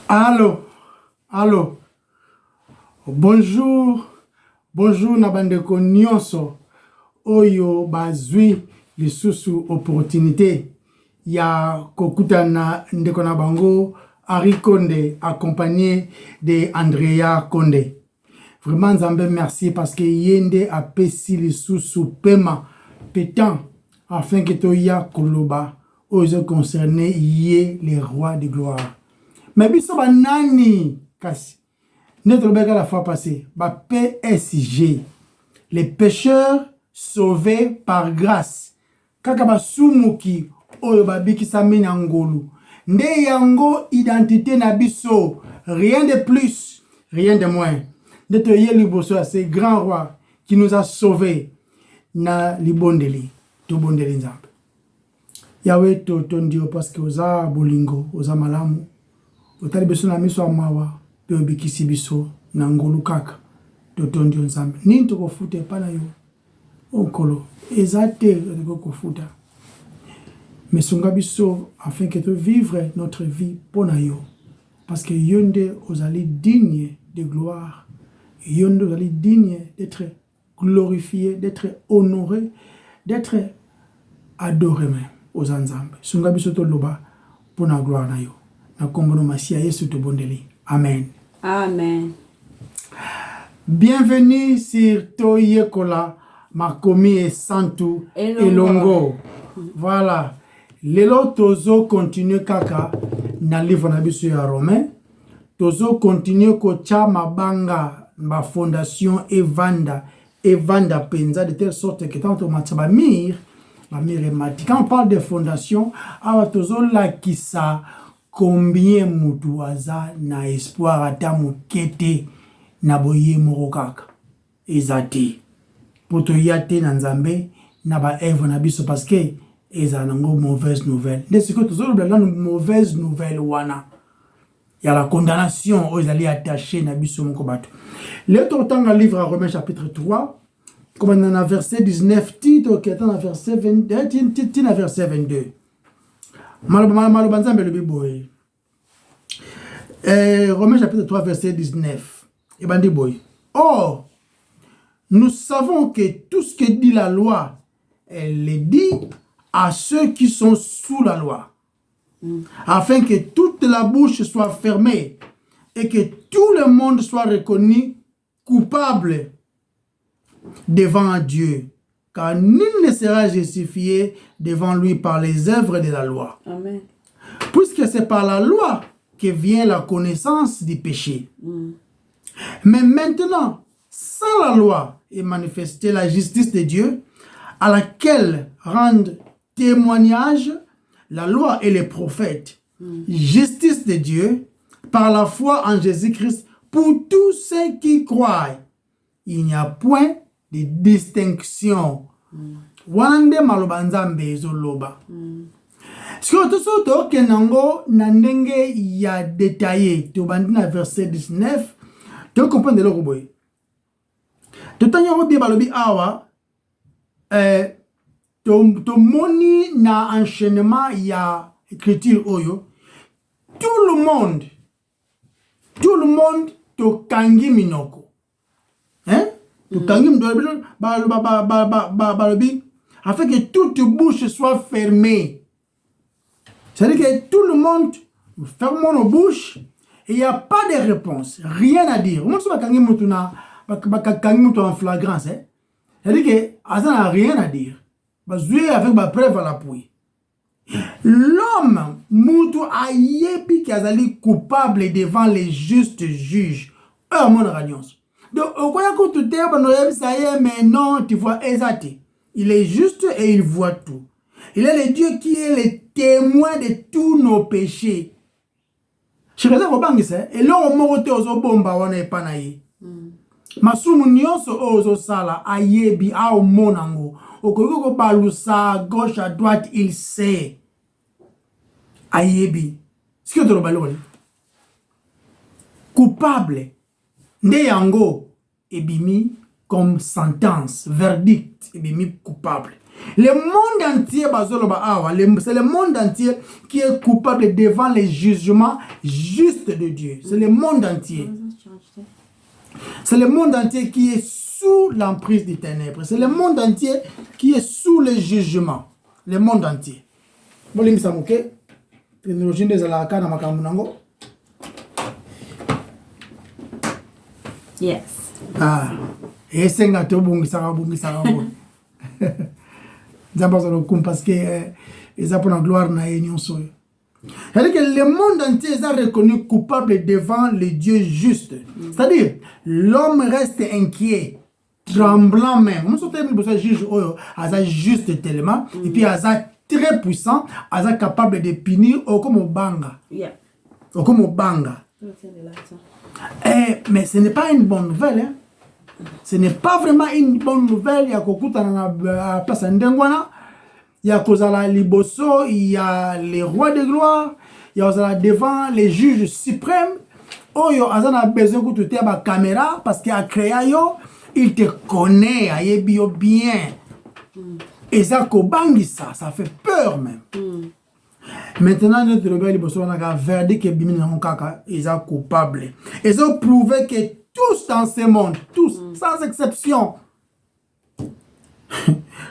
Allô, allô, bonjour, bonjour na bandeko nyonso oyo bazwi lisusu opportunité ya kokutana ndeko na bango Henri Konde accompagné de Andrea Konde. Vraiment Nzambe merci parce que yende apesi lisusu pema pétant afin que toya koloba oyo concerné yé les rois de gloire. Mais biso ba nani kasi notre beka la fois passée ba PSG les pécheurs sauvés par grâce kaka ba sumuki oyo ba bikisa mina ngolu nde yango identité na biso, rien de plus rien de moins notre liboso ce grand roi qui nous a sauvés na libondeli to bondeli nzambe Yahweh to tondio parce que oza bolingo oza malamu otali biso na miso amawa pe obikisi biso na ngolu kaka totondi nzambe nini tokofuta epa na yo okolo eza te kofuta mesunga biso afin que tu vivre notre vie pour na yo parce que yonde ozali digne de gloire yonde ozali digne d'être glorifié, d'être honoré, d'être adoré même aux nzambe sunga biso to loba pour na gloire na yo. Amen. Amen. Bienvenue sur Toyekola, Makomi et Santu Elongo. Voilà. Lelo tozo continue kaka na livre na biso ya Romain. Tozo continue ko cha mabanga ma fondation Evanda penza de telle sorte que tant mataba mir la mire quand on parle de fondation, awa tozo la kisa combien mutu aza na espoir ata mokete na boye mokaka ezati poto yate na nzambe na ba eve na biso parce que eza nango mauvaise nouvelle de ce que toujours la mauvaise nouvelle wana ya la condamnation aux alliés attachés na biso moko bato le temps livre à Romains chapitre 3 comme dans le verset 19 titre qui est dans le verset 22 titre verset 22 Maloba nzambe le biboye. Romains chapitre 3 verset 19. Et bandi boy. Or, nous savons que tout ce que dit la loi, elle le dit à ceux qui sont sous la loi. Afin que toute la bouche soit fermée et que tout le monde soit reconnu coupable devant Dieu. Car nul ne sera justifié devant lui par les œuvres de la loi. Amen. Puisque c'est par la loi que vient la connaissance du péché. Mais maintenant, sans la loi est manifestée la justice de Dieu, à laquelle rendent témoignage la loi et les prophètes. Justice de Dieu par la foi en Jésus-Christ pour tous ceux qui croient. Il n'y a point de distinction. Wande maloba nzambe ezoloba. Parce que tout ça que nango nandenge ya détaillé to bandina verset 19 to comprendre le roboy. To tanyo bi balobi awa to moni na enchaînement ya écriture oyo tout le monde to kangi minoko. Hein? To kangi minoko balobi afin que toute bouche soit fermée. C'est-à-dire que tout le monde, nous fermons nos bouches et il n'y a pas de réponse, rien à dire. Moi, je suis en flagrance. C'est-à-dire que ça n'a rien à dire. Je suis avec ma preuve à l'appui. L'homme, Moutou a yépi qui a été coupable devant les justes juges. Mon radiance. Donc, au quoi que tu t'es, ça y est, mais non, tu vois, exact. Il est juste et il voit tout. Il est le Dieu qui est le témoin de tous nos péchés. Je regarde au banc ici, et là on monte aux bomba wana epanaye. Masumu nyonso ozo sala ayebi a o monango. Okoko balusa gauche à droite il sait. Ayebi. Ce que tu baloli. Coupable. Nde yango ebimi comme sentence, verdict ebimi coupable. Le monde entier, c'est le monde entier qui est coupable devant les jugements justes de Dieu. C'est le monde entier. C'est le monde entier qui est sous l'emprise des ténèbres. C'est le monde entier qui est sous le jugement. Le monde entier. Yes. Ah. Et c'est un peu bon, ça va bon. Parce que ils ont pour la gloire na union. C'est-à-dire que le monde entier est reconnu coupable devant le Dieu juste. C'est-à-dire, l'homme reste inquiet, tremblant même. Nous sommes juge juste tellement, et puis très puissant, capable de punir comme au banga. Comme au banga. Mais ce n'est pas une bonne nouvelle. Hein? Ce n'est pas vraiment une bonne nouvelle. Il y a Kokuta na place Ndengwana. Il y a Kozala Liboso. Il y a les rois de gloire. Il y a Kozala devant les juges suprêmes. Oh, yo, a besoin que tu aies ma caméra parce qu'il a créé yo. Il te connaît. Il est bien. Et ça, Kobangisa, ça fait peur même. Maintenant, notre rebelle Liboso, on a verdict que Bimina Honkaka, ils sont coupables. Ils ont prouvé que tous dans ce monde, tous, sans exception,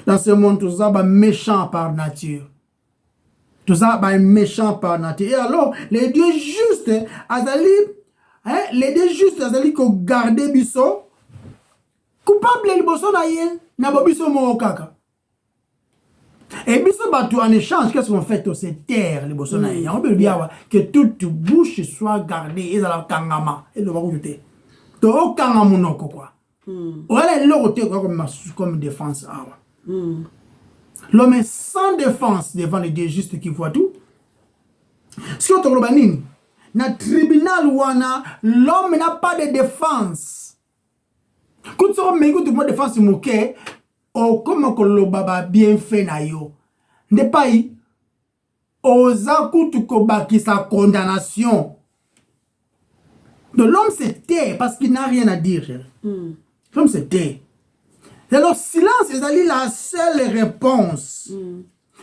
dans ce monde, tous ça, méchants par nature. Tout ça, méchants par nature. Et alors, les dieux justes, les dieux justes, Azali, qui ont gardé Bisso, coupables, les Liboso, n'a pas Bisso Mohokaka. Et Bisso, en échange, qu'est-ce qu'on fait? C'est terre, les Liboso, on peut dire que toute bouche soit gardée, et ça la kangama, et le va ajouter. Aucun amunoko quoi. Voilà l'autre comme défense. L'homme est sans défense devant les dieux justes qui voient tout. Si on trouve dans le tribunal l'homme n'a pas de défense. Quand on me dit que défense moquée, oh comment que le baba bien fait na yo. N'est pas osa kutu kobaki sa condamnation. Donc l'homme se tait parce qu'il n'a rien à dire. L'homme se tait. Et alors silence est la seule réponse.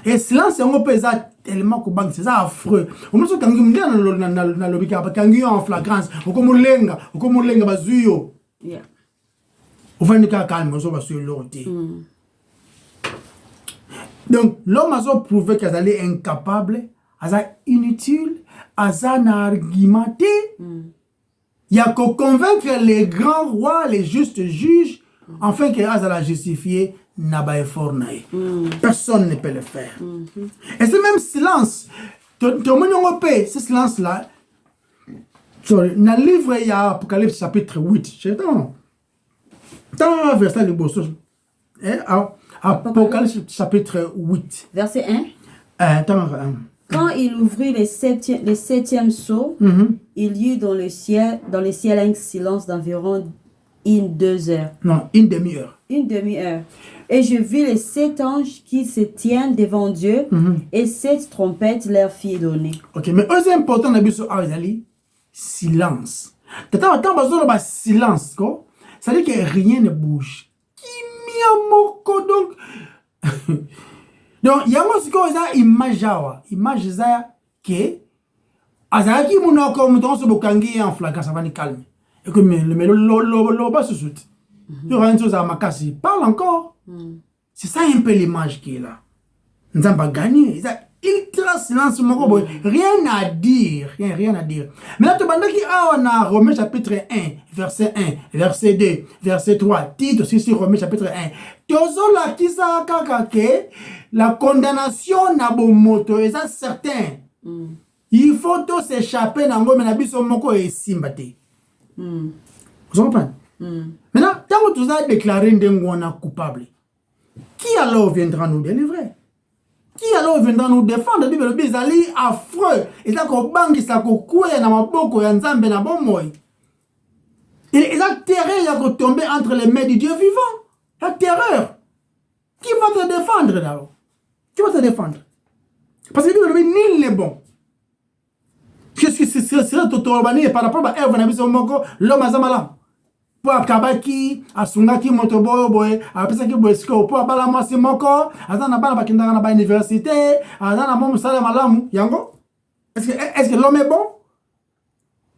Et silence est un peu tellement c'est affreux. On me dit quand on est dans le bicap, quand on est en flagrance, on comme lenga bazuyo. On va dire calme, on va sur l'autre. Donc l'homme a prouvé qu'il est incapable, inutile, n'a argumenté. Il y a qu'à convaincre les grands rois, les justes juges, afin qu'ils aient justifié Naba et Fornaï. Personne ne peut le faire. Et ce même silence, ce silence-là, dans le livre, il y a Apocalypse chapitre 8. Dans le verset de Bosso, Apocalypse chapitre 8. Verset 1. Quand il ouvrit le septième sceau, il y eut dans le ciel un silence d'environ 2 heures. Non, une demi-heure. Une demi-heure. Et je vis les 7 anges qui se tiennent devant Dieu et 7 trompettes leur firent donner. Ok, mais c'est important d'habiter Azali, silence. Quand silence, ça veut dire que rien ne bouge. Donc, il y a une image, que Azaki Mounoko Moutonso Bokangi en flagrant, ça va nous calmer. Et que le bas se soute. Il y aura une chose à Makassi. Parle encore. C'est ça un peu l'image qui est là. Nous n'avons pas gagné. Il trace silence, rien à dire. Rien à dire. Mais là, tu on a Romains chapitre 1, verset 1, verset 2, verset 3. Titre aussi sur Romains chapitre 1. Tozo la kisa kakake, la condamnation n'a bon moto, et ça certain. Il faut tout s'échapper dans le menabiso moko et simbate. Vous comprenez? Maintenant, tant que tout ça déclaré Ndengwana coupable, qui alors viendra nous délivrer? Qui alors viendra nous défendre? Le bizali affreux. Et ça qu'on banque ça qu'on couille dans ma boko et nzambe na bon moi. Et la terreur qui tomber entre les mains du Dieu vivant. La terreur. Qui va te défendre d'abord? Qui va te défendre? Parce que nul n'est bon. Qu'est-ce que c'est tout par rapport à Eve, l'homme a zamala. pour akabaki asungaki motoboyo boy apesaki boesiko pour abala mwasi moko azana bana bakindaka na ba université azana mo musala malamu yango est-ce que l'homme est bon?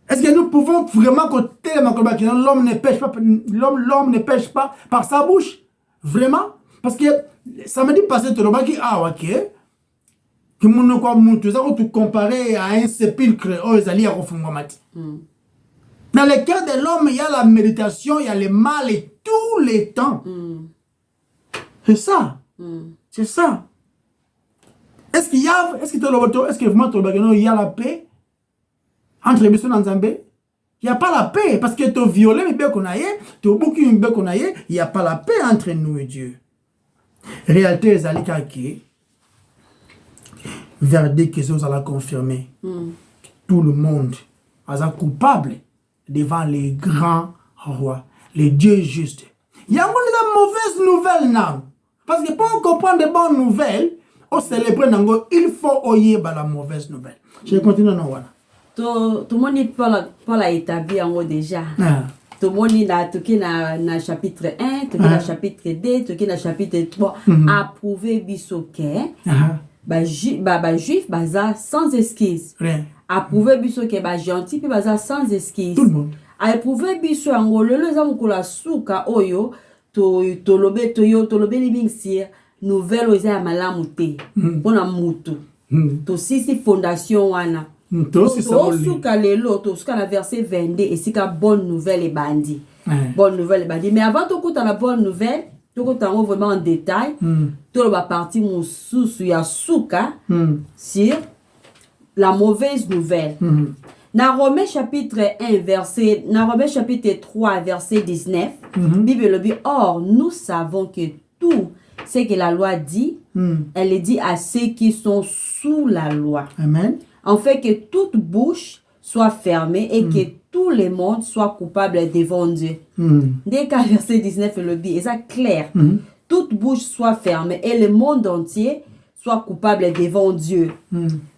Est-ce que nous pouvons vraiment côté l'homme ne pêche pas l'homme ne pêche pas par sa bouche vraiment parce que ça me dit passer tout le baki ok que mon quoi mutu ça tu comparer à un sépulcre oh ezali ya kofungwa mati. Dans le cœur de l'homme, il y a la méditation, il y a le mal et tous les temps. C'est ça. C'est ça. Est-ce que vraiment il y a la paix entre les personnes en Zambie? Il n'y a pas la paix parce que tu violé mes qu'on a tu beaucoup une qu'on a il n'y a pas la paix entre nous et Dieu. Réalité, c'est que verdict que ça l'a confirmé. Tout le monde est coupable devant les grands rois, les dieux justes. Il y a une mauvaise nouvelle now. Parce que pour comprendre de bonnes nouvelles, on célèbre il faut oyer la mauvaise nouvelle. Je continue non voilà. Tout le monde Paul a établi en haut déjà. Tout le monde a toqué na chapitre 1, toqué na chapitre 2, toqué na chapitre 3, approuvé bisoké. Juif baza sans esquisse. Approuvé bisoké gentil puis baza sans esquisse. Tout le monde. Approuvé biso angolo les amukola suka oyo to lobe libingsi nouvelle oza ya malamu te. Pona mutu. To sisi fondation wana. To suka lelo to suka na verset 22 et sika bonne nouvelle et bandi. Bonne nouvelle et bandi. Mais avant to kuta la bonne nouvelle, to kuta vraiment en détail, to ba parti mususu ya suka sur la mauvaise nouvelle. Dans Romains chapitre 3 verset 19, Bible le dit, or nous savons que tout ce que la loi dit, elle est dit à ceux qui sont sous la loi. Amen. En fait que toute bouche soit fermée et que tout le monde soit coupable devant Dieu. Dès qu'à verset 19 le dit, c'est clair. Toute bouche soit fermée et le monde entier soit coupable devant Dieu.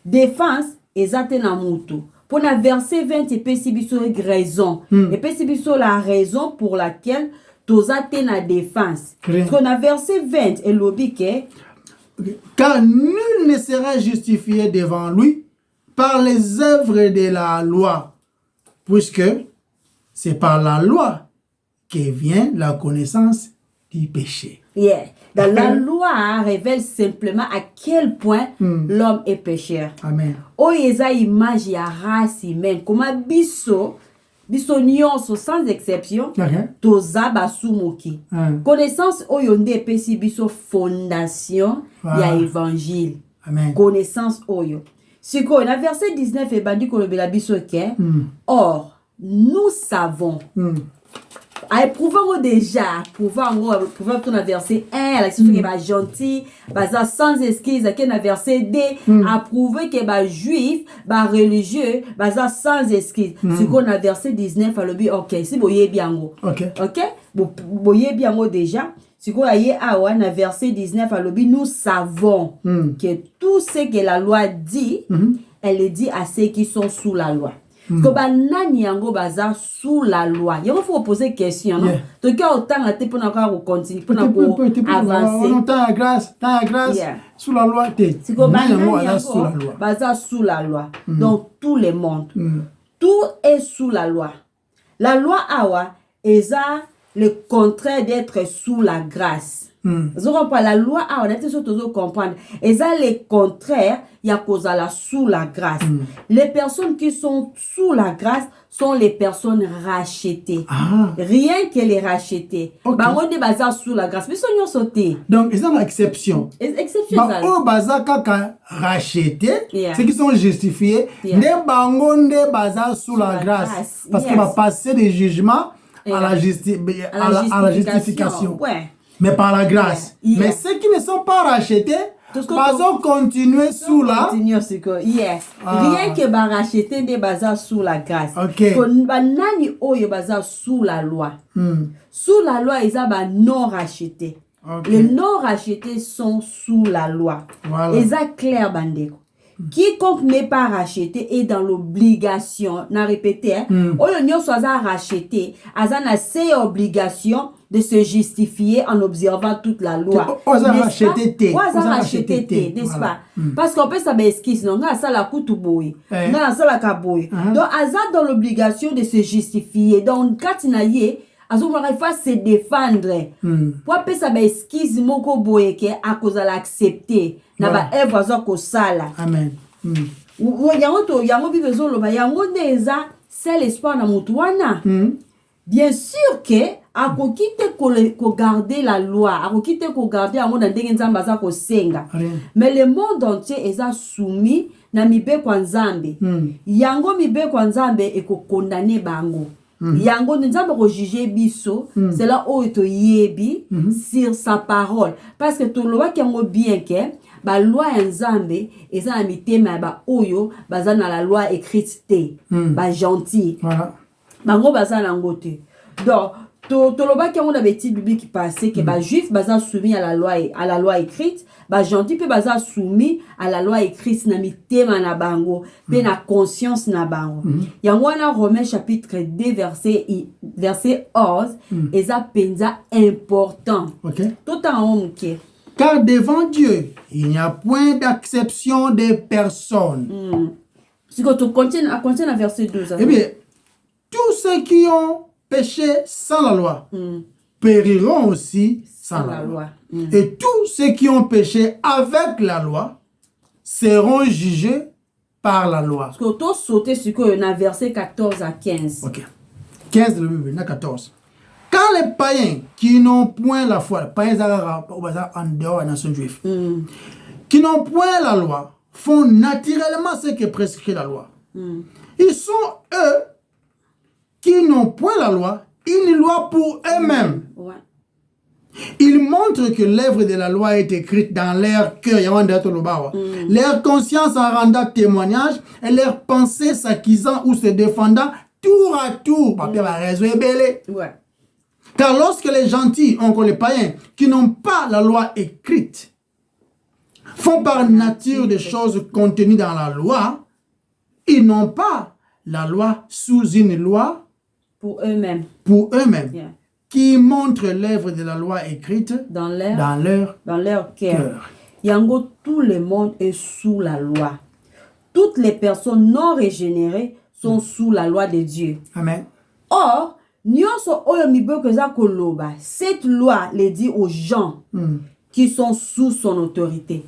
Défense, exacte na mutu. Pour le verset 20, il peut y raison. Et puis la raison pour laquelle tu as la défense. Parce qu'on a verset 20 et l'obique. Car nul ne sera justifié devant lui par les œuvres de la loi, puisque c'est par la loi que vient la connaissance du péché. Yeah. Dans la loi révèle simplement à quel point l'homme est pécheur. Amen. Oyeza image ya race humaine. Comment biso nyonso sans exception, toza basumuki. Connaissance oyonde epesi biso fondation ya évangile. Amen. Connaissance oyo. Siko na verset 19 et bandi kolobela biso ke. Or, nous savons. Approuvons déjà, approuvons tout dans verset 1, la question qui est gentil, sans esquisse, qui est dans verset 2, approuver que les juifs, les religieux, sans esquisse. Ce qu'on a verset 19, alors ok, si vous voyez bien, ok, vous voyez bien déjà. Ce qu'on a dans verset 19, alors nous savons que tout ce que la loi dit, elle est dit à ceux qui sont sous la loi. Parce que nani yango baza sous la loi. Il faut poser question, non? Donc autant la te pour continuer, pour avancer. Tant grâce, sous la loi te. C'est que nani yango baza sous la loi. Donc tout le monde, tout est sous la loi. La loi awa eza le contraire d'être sous la grâce. La loi awa nete so tozo comprendre. Eza le contraire ya kozala sous la grâce. Les personnes qui sont sous la grâce sont les personnes rachetées. Rien que les racheter. Bango de baza sous la grâce. Mais sont sauté. Donc, ils ont l'exception. Exception. Bango baza kaka racheté, ceux qui sont justifiés. Ne bango de baza sous la grâce. Parce qu'il va passer des jugements à la justification. Mais par la grâce. Mais ceux qui ne sont pas rachetés, ils ont continué sous la... Rien que ba racheter des bazar sous la grâce. Nani oyo bazar sous la loi. Sous la loi, ils ont non racheté. Les non rachetés sont sous la loi. Ils ont clair bandeko. quiconque n'est pas racheté est dans l'obligation, n'a répété, oyo nyonso aza racheté, aza na se obligation de se justifier en observant toute la loi. Oza racheté, n'est-ce pas? Parce qu'on peut savoir excuse, non, nga ça la kutu boy, nga ça la kaboy. Donc aza dans l'obligation de se justifier. Donc katinaye azomaka il faut se défendre. Pour appeler ça excuse moko boye ke akozala accepter na ba œuvre azo ko sala. Amen. Yango bibezo loba yango neza c'est l'espoir na mutu wana. Bien sûr que akokite ko garder la loi, akokite ko garder yango na ndenge nzambe aza ko senga. Mais le monde entier est soumis na mibeko nzambe. Yango mibeko nzambe eko condamner bango. Yango nzambe ko juger biso, c'est là où to yebi sur sa parole parce que to loi yango bien que ba loi nzambe eza na mitema ba oyo baza na la loi écrite te, ba gentil. Voilà. Bango baza na ngote. Donc toloba ki on a bêtise biblique passé que ba juif baza soumis à la loi écrite, ba gentil pe baza soumis à la loi écrite na mitema na bango, pe na conscience na bango. Yango na Romains chapitre 2 verset 11, eza penza important. OK. Tout en homme qui Car devant Dieu, il n'y a point d'acception des personnes. Si tu continues à verset 12. Eh bien, tous ceux qui ont péché sans la loi périront aussi sans la loi. Et tous ceux qui ont péché avec la loi seront jugés par la loi. Parce que tu as sauté sur le verset 14 à 15. Ok. 15 de la Bible, 14. Quand les païens qui n'ont point la foi, les païens en dehors de la nation juive, qui n'ont point la loi, font naturellement ce que prescrit la loi. Ils sont eux qui n'ont point la loi, une loi pour eux-mêmes. Ils montrent que l'œuvre de la loi est écrite dans leur cœur. Leur conscience en rendant témoignage et leur pensée s'acquisant ou se défendant tour à tour. Car lorsque les gentils, encore les païens, qui n'ont pas la loi écrite, font par nature des choses contenues dans la loi, ils n'ont pas la loi sous une loi pour eux-mêmes. Qui montrent l'œuvre de la loi écrite dans leur cœur. Yango, tout le monde est sous la loi. Toutes les personnes non régénérées sont sous la loi de Dieu. Amen. Or, cette loi le dit aux gens qui sont sous son autorité.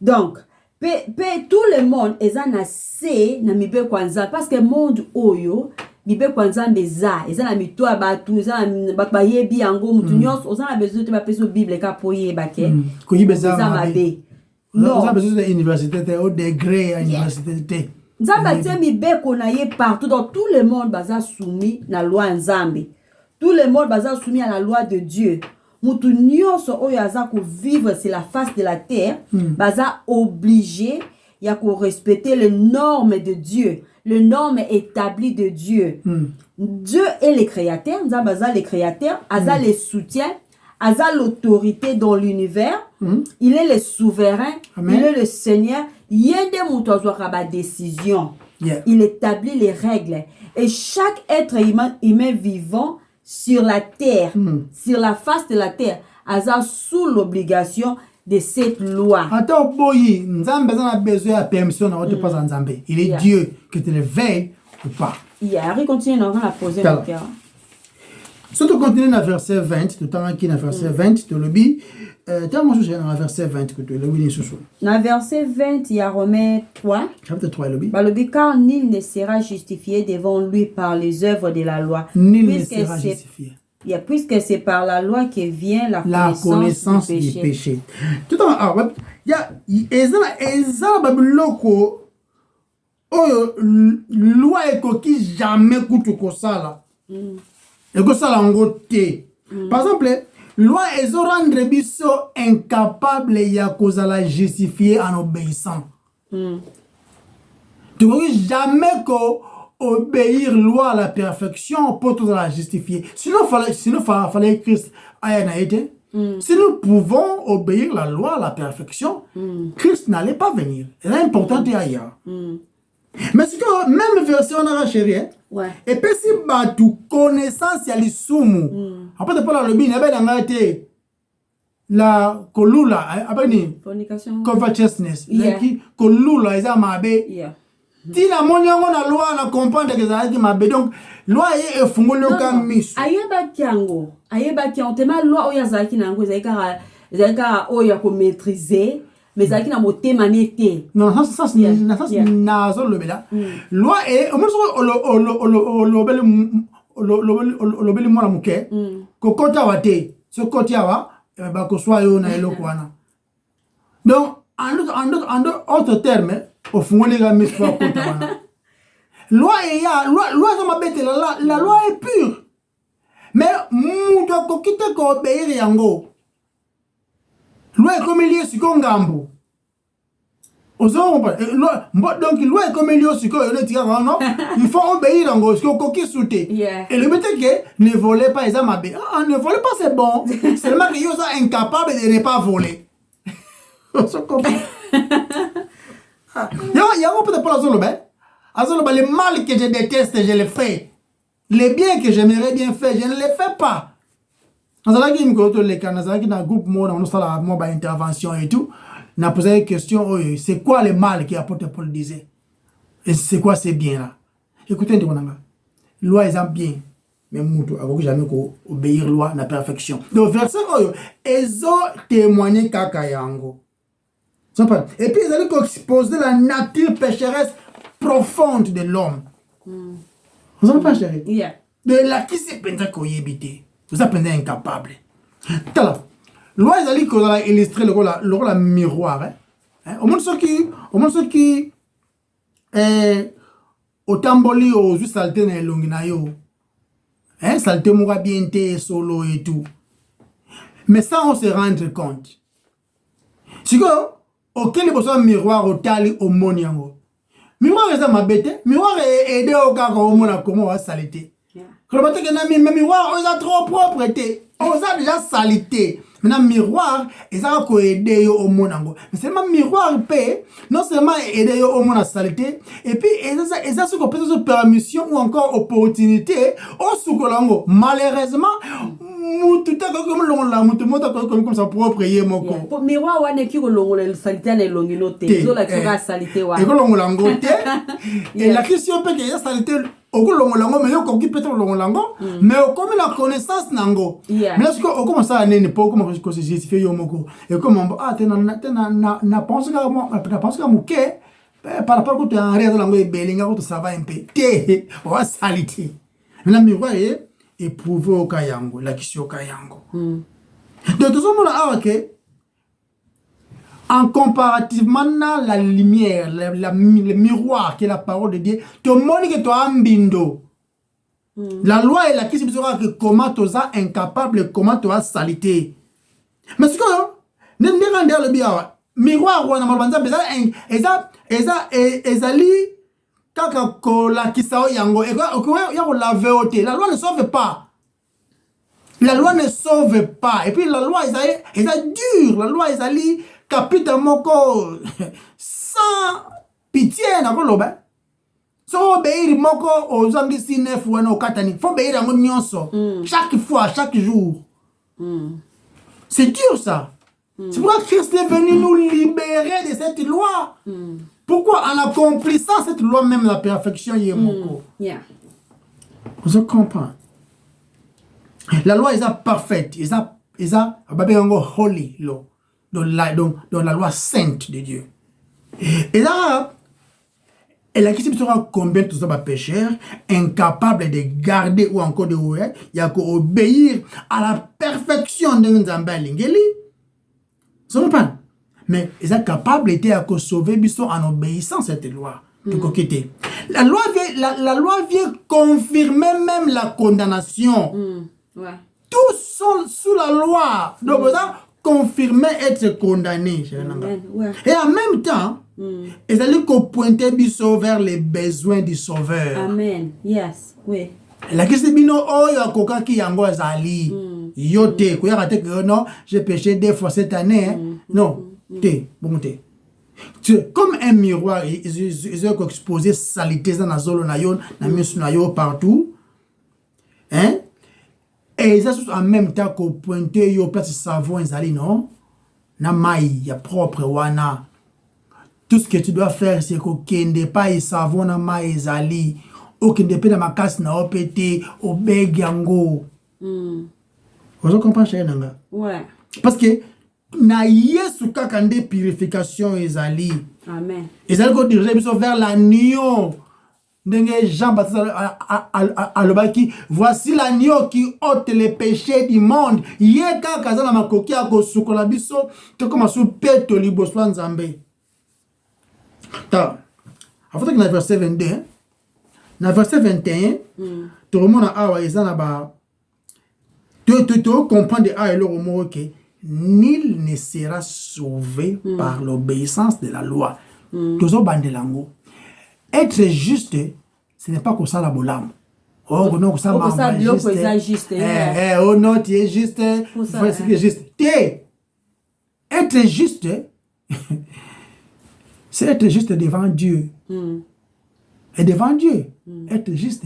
Donc, tout le monde est assez parce que le monde oyo bibe kwanza mbeza ezana mitwa batu ezana bayebi yango mutu nyonso ozana besoin de bapeso bible ka poye bake ko yibeza mabe non ozana besoin de université au degré à université nzamba tie mibeko na ye partout dans tout le monde baza soumis na loi nzambe, tout le monde baza soumis à la loi de Dieu. Mutu nyonso oyo aza ko vivre sur la face de la terre baza obligé ya ko respecter les normes de Dieu, les normes établies de Dieu. Dieu est le créateur, Nzambaza le créateur, Aza le soutien, Aza l'autorité dans l'univers, il est le souverain, il est le Seigneur, Yende Moutouazouara ba décision, il établit les règles. Et chaque être humain vivant sur la terre, sur la face de la terre, Aza sous l'obligation de cette loi. Attends, boyi, Nzambe a besoin de permission dans votre pas Nzambe. Il est Dieu que tu le veilles ou pas. Il continue dans la poser mon cœur. Si tu continues dans le verset 20, tout le temps qui est dans le verset 20, tu le dis, tu as mon sujet dans le verset 20 que tu le dis. Dans le verset 20, il y a Romains 3. Chapitre 3, le dit. Car nul ne sera justifié devant lui par les œuvres de la loi. Nul ne sera justifié. Puisque c'est par la loi que vient la connaissance du péché. Tout en il y a ezala babiloko oyo loi ekoki jamais kutu kosala. Ekosala ngo te. Par exemple, loi ezo rendre biso incapable ya kozala justifié en obéissant. Tu vois jamais ko obéir loi à la perfection pour tout la justifier. Sinon fallait Christ aya na été Si nous pouvons obéir la loi à la perfection, Christ n'allait pas venir. C'est important ailleurs. Mais c'est que même version on a chéri, hein? Ouais. Et puis si tu connaissance ya lisumu, après de parler le bien, il été la kolula, après ni Fornication. covetousness, Yeah. qui kolula isa mabe. Yeah. Si la monyango na loi na comprendre que ça qui mabe, donc loi est fungolo comme miss. Ayeba kiango tema loi oya zaki nango ezaka oya ko maîtriser mais zaki na motema nete. Non, ça na zo le bela. Loi est au moins lobeli mwana muke ko kota wate so kota wa ba ko swa yo na eloko wana. Donc en autre terme au fungoli ga miss ko kota wana. Loi ça mabete la loi est pure. Mais muto ko kite ko obéir yango. Loi comme il est sur ngambo. Donc loi comme il est sur non, il faut obéir en gros, ce qui sauter. Et le but est que ne volez pas les amabé. Ne volez pas, c'est bon. Seulement que vous êtes incapable de ne pas voler. On se comprend. Il y a un peu de pas le mal que je déteste, je le fais. Les biens que j'aimerais bien faire, je ne les fais pas. Dans un groupe, on a intervention et tout. On a posé une question, c'est quoi le mal qui apporte Paul disait? Et c'est quoi ces biens-là? Écoutez, loi est bien, mais moutou, avant que jamais obéir loi na perfection. Donc, verset, ils ont témoigné kakayango. Et puis, ils allaient exposer la nature pécheresse profonde de l'homme. Vous avez pas chéri? De la qui s'est pensé qu'on y habite. Vous avez pensé incapable. Tala. Loi ils allaient qu'on a illustré le rôle miroir. Au moins ceux qui au tamboli aux yeux saltés dans l'onginayo. Salté moura bien té solo et tout. Mais ça on se rend compte. C'est que auquel besoin miroir au tali au moniango. Miroir est ma bête. Miroir est aidé au cas où on a comment va salité. Quand on que mais miroir on a trop propreté. On a déjà salité. Maintenant miroir ils a ko aider au monango. Mais seulement miroir peut non seulement aider au mon salité et puis ils a ce qu'on peut se permission ou encore opportunité au soukolango. Malheureusement tout à comme l'on la comme ça propre yé moko. Pour miroir wane ki ko longo le salité na longino te. Zo la ka salité wa. Et ko longo lango te. Et la question peut que ya salité au longo lango mais ko ki peut longo lango mais comme la connaissance nango. Mais est-ce que comment ça n'est pas comment que se justifie yo moko. Et comment na pense que moi na pense que muke par rapport que tu en réel lango e belinga ko ça va un peu. Te on va salité. Mais la miroir est éprouvé au Kayango, la question au Kayango. De tout ça, en comparativement la lumière, le miroir qui est la parole de Dieu, tout le monde qui est ambindo. La loi est la question que comment tu es incapable, comment tu as salité. Mais ce que ne rendez le bien, miroir ou un amalbanza, kaka kola kisao yango et la VOT la loi ne sauve pas, la loi ne sauve pas. Et puis la loi est dure, la loi est capita moko sans pitié na koloba so obéir moko aux angisi neuf ou no katani faut obéir à nyonso chaque fois chaque jour. C'est dur ça. C'est pourquoi Christ est venu nous libérer de cette loi. Pourquoi en accomplissant cette loi même la perfection y est moko. Vous comprenez? La loi est parfaite, est holy law, dans la loi sainte de Dieu. Et là, elle a question sera combien tout ça va pécheur, incapable de garder ou encore de il y a qu'obéir à la perfection de Nzamba Lingeli. Vous comprenez? Mais ils sont capables de sauver en obéissant à cette loi. La loi vient confirmer même la condamnation. Tous sont sous la loi. Donc, vous avez confirmé être condamné. Et en même temps, ils allaient pointer vers les besoins du Sauveur. Amen. Yes. Oui. La question est oh, il y a qui yango azali. Yo te, que non, j'ai péché 2 fois cette année. Hein. Non, te, bon te. Comme un miroir, ils ont exposé salité dans la zone, partout. Hein? Et ils ont en même temps qu'on pointe yo place savon ezali non na mai ya propre wana. Tout ce que tu dois faire c'est que kende pas et savon na mai ezali o kende pe na makasi na opete o beg yango. Vous comprenez chérie nanga? Ouais. Parce que na yesu kaka nde purification ezali. Amen. Ezali ko diriger biso vers l'agneau. Jean-Baptiste alobaki, voici l'agneau qui ôte les péchés du monde. Yeka kazana makoki ako sukola biso to koma su peto liboso nzambe. Ta. Afota que na verset 22, na verset 21, to remona awa ezana ba tu comprendre a et le mot que nul ne sera sauvé par l'obéissance de la loi. Tozo bandelango. Être juste, ce n'est pas comme ça la bolam. Oh non, comme ça juste. Oh non, tu es juste. C'est juste. Être juste, c'est être juste devant Dieu. Et devant Dieu, être juste,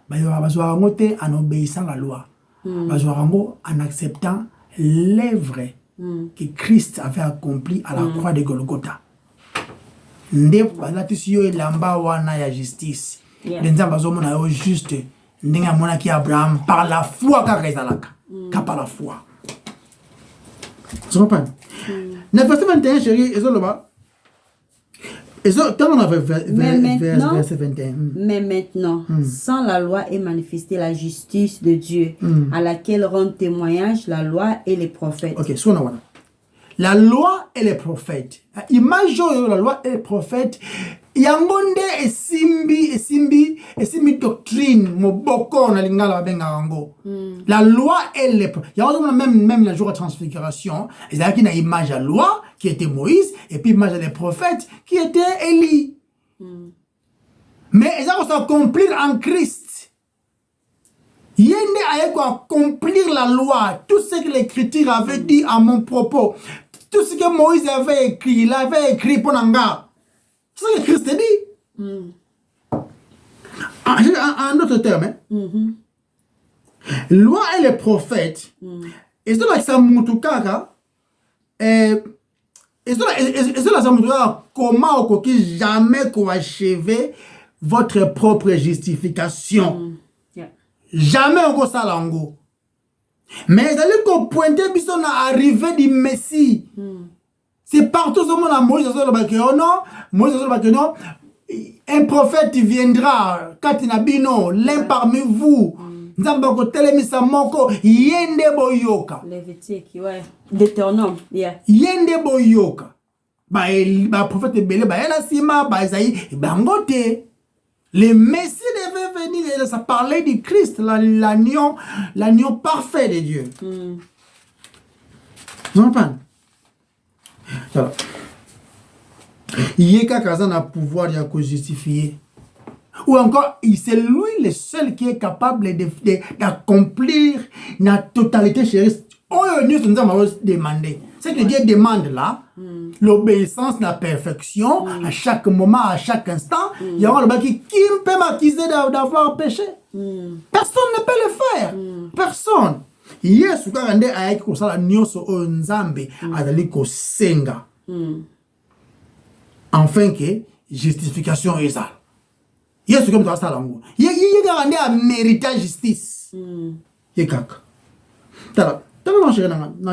en obéissant à la loi. En acceptant l'œuvre que Christ avait accomplie à la croix de Golgotha. Ndepa latisi yo elamba wana ya justice. Nzamba zo mona yo juste ndinga mona ki Abraham par la foi kaka ezalaka. Ka par la foi. Tu comprends? Na verset 21 chérie ezoloba. Verset 21. Mais maintenant, sans la loi est manifestée la justice de Dieu, à laquelle rendent témoignage la loi et les prophètes. Ok, so wana. La loi et les prophètes. Imagine la loi et les prophètes. Yangonde esimbi doctrine moboko na lingala benga yango. La loi et les prophètes. Yango même la jour de transfiguration, il y a une image à la loi qui était Moïse et puis image des prophètes qui était Élie. Mais ils ont accomplir en Christ. Yende a accomplir la loi, tout ce que l'Écriture avait dit à mon propos. Tout ce que Moïse avait écrit, il avait écrit pour Nanga. C'est ce que Christ dit. En d'autres termes, loi et les prophètes, et cela ça moutoukaka, et cela ça moutoukaka, comment au coquille jamais qu'on achever votre propre justification. Jamais on go ça lango. Mais ils allaient qu'on pointer biso na arrivée du Messie. C'est partout ce monde à Moïse non, un prophète viendra, Katinabino, l'un parmi vous. Nzambako telemisa moko yende boyoka. Lévitique, ouais. Deutéronome, yeah. Yende boyoka. Ba prophète belé ba ela sima ba Isaïe ba ngote. Le Messie devait venir et ça parlait du Christ, l'agneau parfait de Dieu. Vous comprenez? Alors, il y a quelqu'un qui a le pouvoir de justifier. Ou encore, c'est lui le seul qui est capable d'accomplir la totalité chérie. Nous avons demandé. Ce que Dieu demande là, l'obéissance, la perfection, à chaque moment, à chaque instant, il y aura le qui peut m'accuser d'avoir péché. Personne ne peut le faire. Personne. Yesu kagande ayaki kosala nyonso o nzambe azali kosenga. Enfin que justification ezala. Yesu comme ça sala ngo. Ye kagande a mérité justice. Ye kaka. Tala dans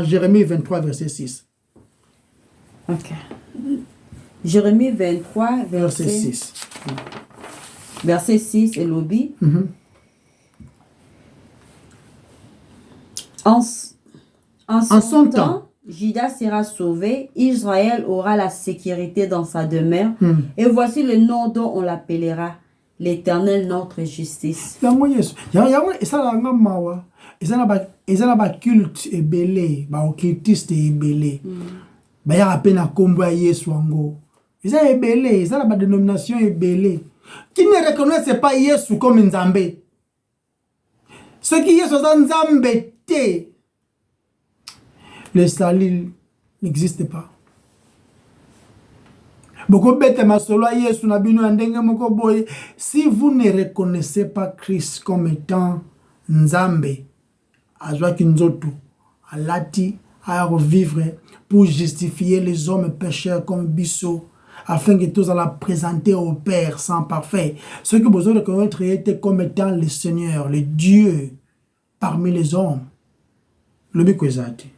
Jérémie 23 verset 6. OK. Jérémie 23 verset 6. Verset 6 et lobby. En son temps, Juda sera sauvé, Israël aura la sécurité dans sa demeure, et voici le nom dont on l'appellera, l'Éternel notre justice. Ezana ba culte ebele, ba occultiste ebele. Ba ya apena kombo ya Yesu wango. Ezana ebele, ezana ba dénomination ebele. Qui ne reconnaissent pas Yesu comme Nzambe. Ceux qui Yesu za Nzambe te, le salut n'existe pas. Si vous ne reconnaissez pas Christ comme étant Nzambe, Azwaki Nzoto, Alati, à revivre pour justifier les hommes pécheurs comme Bissot, afin que tous la présenter au Père sans parfait. Ce que vous avez reconnaître était comme étant le Seigneur, le Dieu parmi les hommes. Le Bikwezati.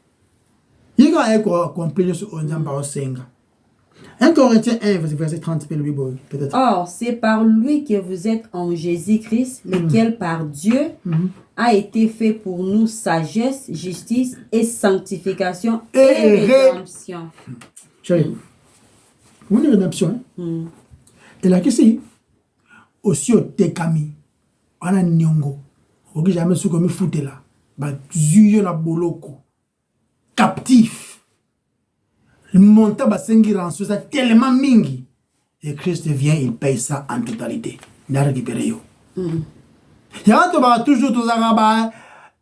Il y a un complet sur Onzamba Osenga. 1 Corinthiens 1, verset 30, peut-être. Or, c'est par lui que vous êtes en Jésus-Christ, lequel par Dieu a été fait pour nous sagesse, justice et sanctification et rédemption. Chérie, vous avez une rédemption. Et là, qu'est-ce que c'est? Aussi au Tekami, on a Nyongo. On n'a jamais su comme il foutait là. Zuyo na boloko. Captif. Le montant basengi rançon ça tellement mingi. Et Christ vient, il paye ça en totalité. Il a récupéré yo. Y'a toujours tous les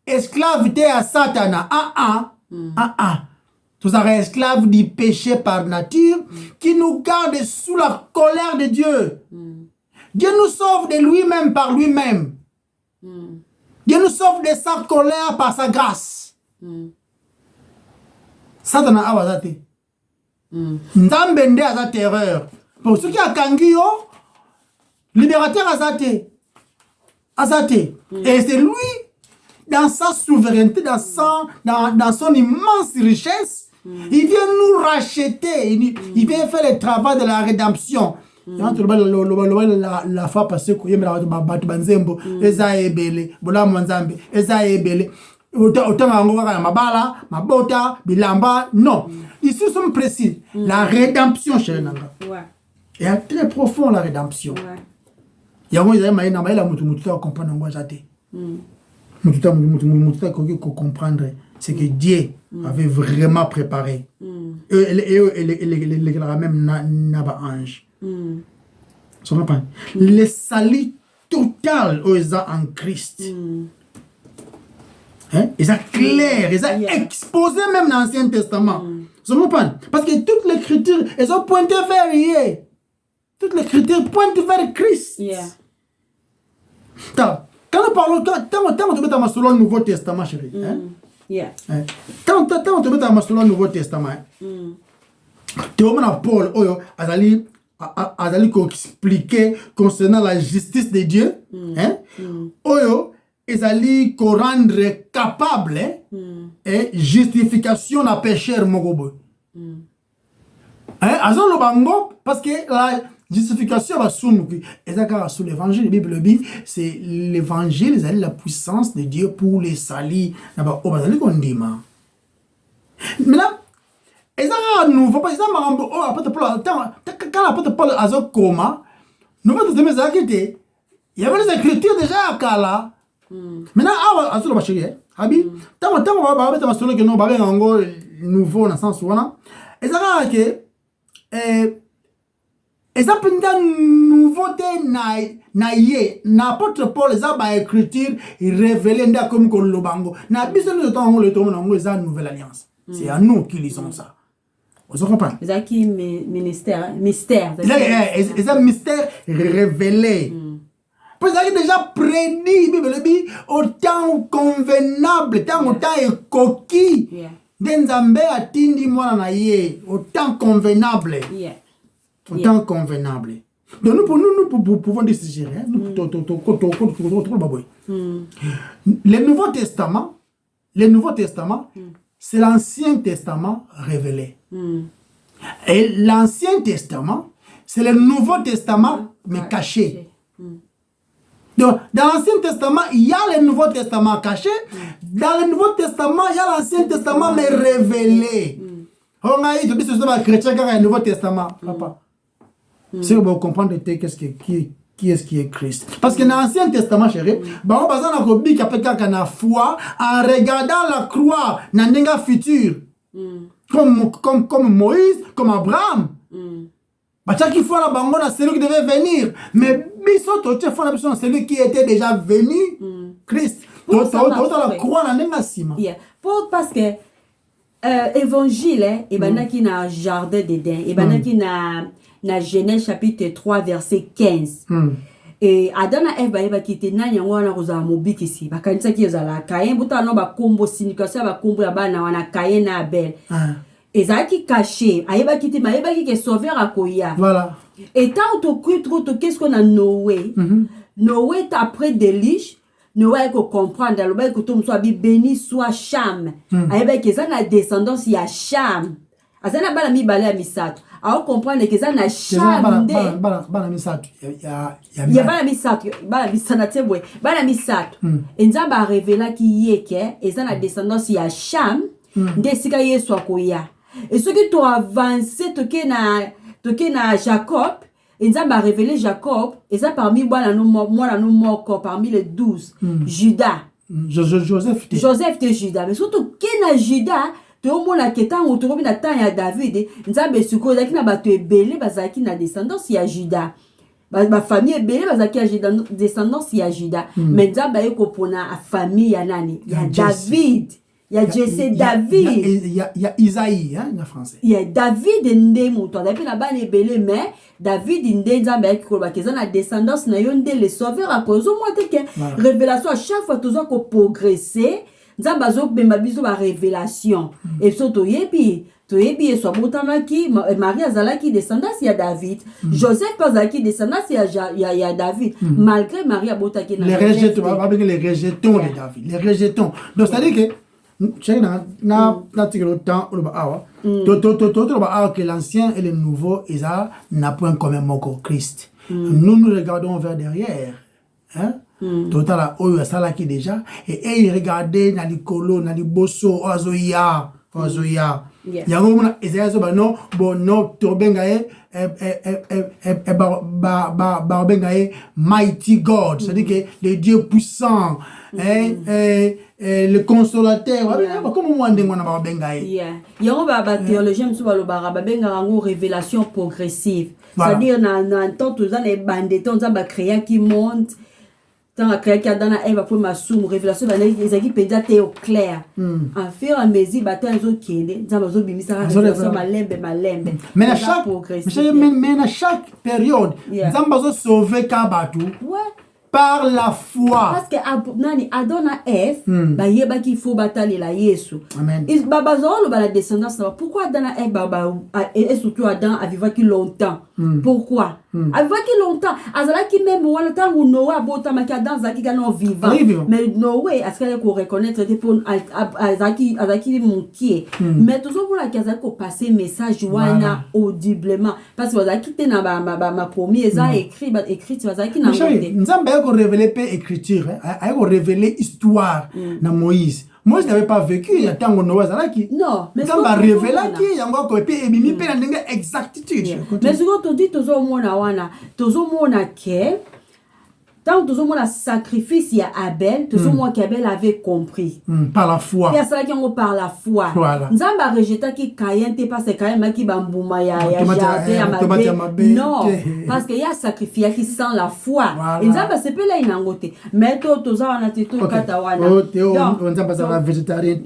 esclavité à Satana. Tous les esclaves du péché par nature qui nous garde sous la colère de Dieu. Dieu nous sauve de lui-même par lui-même. Dieu nous sauve de sa colère par sa grâce. Satana a wazate. Nzambe nde a sa terreur. Pour ceux qui a kangi yo, libérateur a sa te. Et c'est lui, dans sa souveraineté, dans son immense richesse, il vient nous racheter. Il vient faire le travail de la rédemption. La fois passée, il y a des banzembo, eza ebele, bola mwanzambe, eza ebele. Autant mabala, mabota, bilamba, non. Ici, nous sommes précis. La rédemption, chérie Nanga. Et très profond, la rédemption. Il y a comprendre ce que Dieu avait vraiment préparé. Et même Naba Ange. Le salut total en Christ. Ils sont clairs, ils sont exposés même dans l'Ancien Testament. Parce que toute l'écriture, elles ont pointé vers hier. Toute l'écriture pointe vers Christ. Quand nous parlons, quand on te met dans le Nouveau Testament, chérie, quand on te met dans le Nouveau Testament, tu vois Paul, Azali expliquer concernant la justice de Dieu, ils allaient rendre capable et justification à pécheur mogobo. Parce que la justification va sous l'évangile, la Bible dit, c'est l'évangile, c'est la puissance de Dieu pour les salis. Maintenant, et ça nouveau parce que ça quand l'apôtre Paul a zo coma nous va te mettre il y avait les écritures déjà à Kala. Maintenant à sur le marché habi tant va mettre ma solo que nous ba ngo nouveau dans sens wana et ça que et ça pendant nouveauté na l'apôtre Paul ça ba écriture révélé nda comme ko lobango na biso nous temps le tomo ngo ça nouvelle alliance. C'est à nous qui lisons ça. Vous comprenez? C'est qui mystère. C'est un mystère révélé. Parce que déjà prédit, Bible dit, au temps convenable, au temps coquille. Denzambe a tindi moi na ye, au temps convenable. Au temps convenable. Donc nous pouvons décider. Le Nouveau Testament, c'est l'Ancien Testament révélé. Et l'Ancien Testament, c'est le Nouveau Testament, mais caché. Donc, dans l'Ancien Testament, il y a le Nouveau Testament caché. Dans le Nouveau Testament, il y a l'Ancien Testament, mais révélé. On a dit que c'est chrétien qui a le Nouveau Testament. Papa. Si vous comprenez qui est-ce qui est Christ. Parce que dans l'Ancien Testament, chérie, on a besoin de foi en regardant la croix dans le futur. Comme Moïse, comme Abraham. Chaque fois, c'est celui qui devait venir. Mais c'est celui qui était déjà venu, Christ. La croix dans le parce que évangile et qui na jardin d'Éden et qui na Genèse chapitre 3 verset 15 et Adam na Eve ba kite na yango wana ko za mobikisi bakanisa ki ezala Kain buta no ba kombo signification ba kombo ya bana wana Kain na Abel ezaki caché ayeba kite mayeba ki ke sauveur akoya voilà et tant to trop qu'est-ce qu'on a Noé Noé après déluge Noé ko comprendre le bail que tout soit béni soit Cham ayeba que ça na descendance ya Cham azana bala mi bala misato a comprendre que ça na Cham de bala misato ya bala misana tebwe bala misato enzamba révéla ki yeke eza na descendance ya Cham de sika Yesu akoya et ce que tu avancer toke na Jacob Enzamba a révélé Jacob, et ça parmi parmi les 12, Judas. Joseph de Judas. Mais surtout, Kena Judas, tu as au la ketan ou tu as na temps ya David, Nzambe suko zaki na bato ebele bazaki na descendance ya Judas. Ma famille ebele bazaki na descendance ya Judas. Mais Nzambe ayeko pona a famille ya nani? Ya David. Il y a Jesse David. Il y a Isaïe, hein, en français. Il y a David Ndemo. Tu as la balle belé, mais David Ndemo qui est la descendance na yonde les sauveurs à cause au moins que révélation à chaque fois toujours qu'on progresser. Nzambazo bembabizo ba révélation. Et surtout yebi et soit botamaki Marie azalaki descendance ya David. Joseph azalaki descendance ya David. Malgré Marie abotaki na les rejetons, on va avec les rejetons de David. Les rejetons. Donc c'est à dire que que l'ancien et le nouveau n'a point commun mot Christ. Nous regardons vers derrière. Hein? Total oyo salaki déjà et regardez na likolo na liboso ozoya. Yango mona ezayazo bano bono tobengae mighty God, c'est-à-dire que le Dieu puissant, le consolateur, comment moi ndenge na babengae. Yango ba théologien mso ba lobara ba benga ngo révélation progressive. C'est-à-dire na temps tous les bandits temps ba créer qui monte tant à créer qu'il y a dans la Eve pour ma soum révélation dans les équipes pédiatés au clair en fur et à mesure bataille zo kende dans zo bimisa révélation malembe mais à chaque période nzamba zo sauver kabatu par la foi parce que nani adona Eve ba yeba qu'il faut batailler la Yesu amen is baba zo lo ba la descendance pourquoi Adana Eve baba et surtout Adam a vécu qui longtemps pourquoi a vécu longtemps azala qui même wala tangu Noé abota maki Adam zaki gano vivant mais Noé askale ko reconnaître pour azaki monkier mais toujours pour la kaza ko passer message wana audiblement parce que azaki te na ma premier za écrit tu azaki na nzamba ko révéler pe écriture a ko révéler histoire na Moïse. Moïse n'avait pas vécu il y a tant que Noé zalaki. Non, mais ça va révéler qui yango ko pe ebimi pe na ndenge exactitude. Mais ce que tu dis tozo mona ke tant que tout le sacrifice ya Abel, tout le monde qu'Abel avait compris. Par la foi. Il y a ça qui on par la foi. Voilà. Nzamba rejeta ki Kayen te parce que Kayen qui bambouma ya jardin non, parce qu'il y a sacrifice qui sans la foi. Et Nzamba c'est pas là inangote. Mais to za wana te to kata wana. Nzamba za végétarien.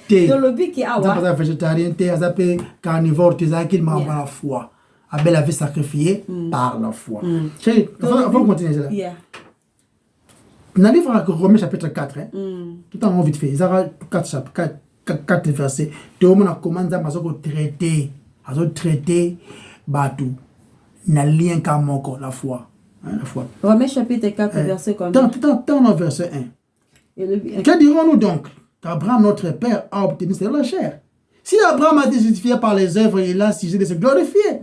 To lobi ki awa. Nzamba za végétarien te azape carnivore te za ki par la foi. Abel avait sacrifié par la foi. Avant de continuer là. Dans le livre de Romains chapitre 4, tout en vite fait, ils ont 4 versets. Tout le monde a commencé à traiter Batou. N'a lien qu'à moko la foi. La foi. Romains chapitre 4, verset combien? Dans verset 1. Que dirons-nous donc? Qu'Abraham, notre père, a obtenu selon la chair. Si Abraham a été justifié par les œuvres, il a sujet de se glorifier.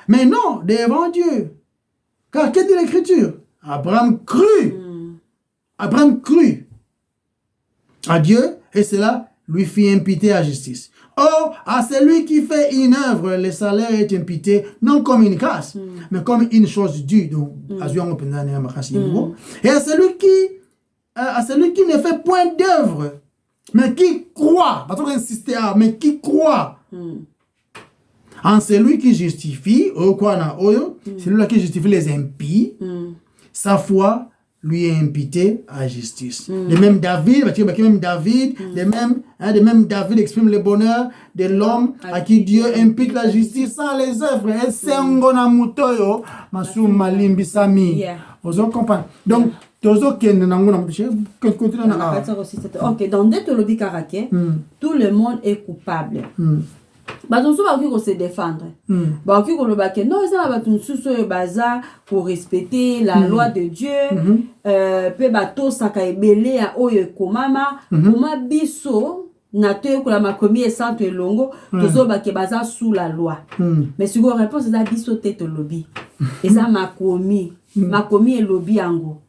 Mais non, devant Dieu. Car que dit l'Écriture? Abraham crut. Abraham crut à Dieu et cela lui fit imputer à justice. Or, à celui qui fait une œuvre, le salaire est imputé non comme une grâce, mais comme une chose due. Donc, et à celui qui ne fait point d'œuvre, mais qui croit, pas trop insister, mais qui croit en celui qui justifie, celui qui justifie les impies, sa foi lui est imputé à justice. De même David, parce que même David, de même David exprime le bonheur de l'homme à qui Dieu impute la justice sans les œuvres. Et c'est un gona mutoyo, masu malimbi sami. Vous comprenez? Donc, ok, dans Détolobi Karake, tout le monde est coupable. Bah donc ça va se défendre. Bah qui non ça va tout baza pour respecter la loi de Dieu. Pe bato saka ebele a oyo komama, koma biso na te ko la makomi et santo elongo, tozo ba ke baza sous la loi. Mais si go réponse za biso tete lobby. Et ça makomi et lobby ango.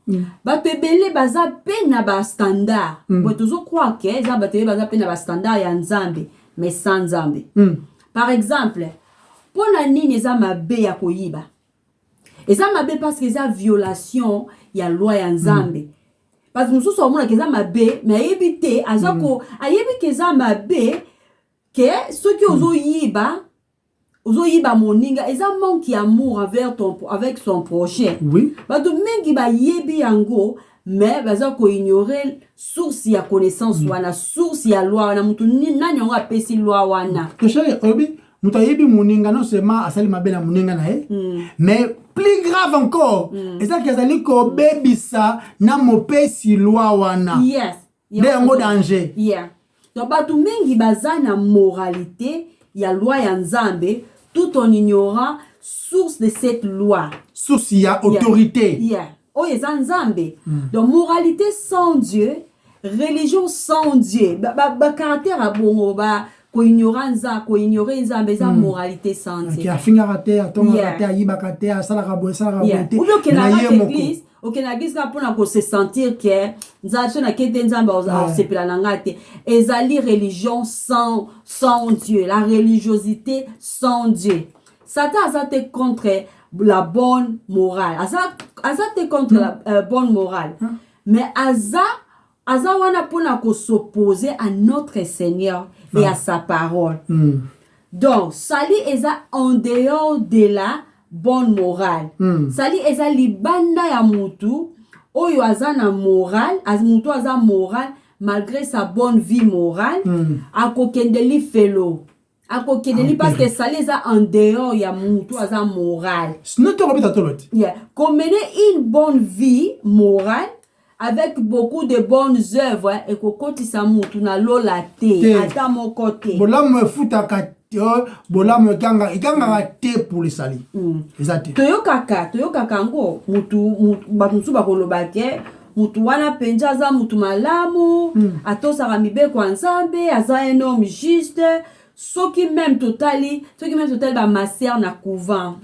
Ba ebele baza pe na ba standard. Bo tozo croire que za ba te baza pe na ba standard ya nzambe. Mais sans Nzambe. Par exemple, pour la nini eza mabe ya koyiba. Eza mabe parce que eza violation ya loi ya Nzambe. Parce que nous sommes que eza mabe, mais ayebite azako ayebi que eza mabe que ceux qui ozo yiba moninga eza manque d'amour avec son prochain. Oui. Ba do mengi ba yebi yango. Mais baza ko ignorer source ya connaissance wana source ya loi wana mutu nani on apesi loi wana to chéri obi mutu yebi muninga non seulement asali mabela muninga na mais plus grave encore eza ki azali ko bebisa na mopesi loi wana yes de danger donc batu mengi baza na moralité ya loi ya Nzambe tout en ignorant source de cette loi source ya autorité Oh, les Nzambe. Donc, moralité sans Dieu, religion sans Dieu. Caractère à bon, ko ignorance, ko ignorer Nzambe, ça moralité sans Dieu. Qui a fini à rater, à tomber à rater, à yibakate, à salaraboé, salaraboé. Ou bien que la l'église, ou que l'église là pour se sentir que Nzambe na kete Nzambe c'est pela nangate. Ezali religion sans Dieu, la religiosité sans Dieu. Satan a été contre la bonne morale. Aza te contre la bonne morale. Mais Aza wana pona ko s'opposer à notre Seigneur et à sa parole. Donc, sali eza en dehors de la bonne morale. Sali eza libanda ya mutu oyo aza na morale, mutu aza moral malgré sa bonne vie morale, akokendeli felo. Parce que ça les a en dehors, il y a mutu aza moral. Qu'on mener une bonne vie morale avec beaucoup de bonnes œuvres et qu'on continue sa mutu na lola te ata mon côté. Bola me futaka bola me ganga te pour les sali. Exact. Toyo kaka ngo mutu batunsu bakoloba ke mutu wana penja aza mutu malamu atosaka mibeko ya Nzambe aza un homme juste. Ceux qui même totali ba maser na couvent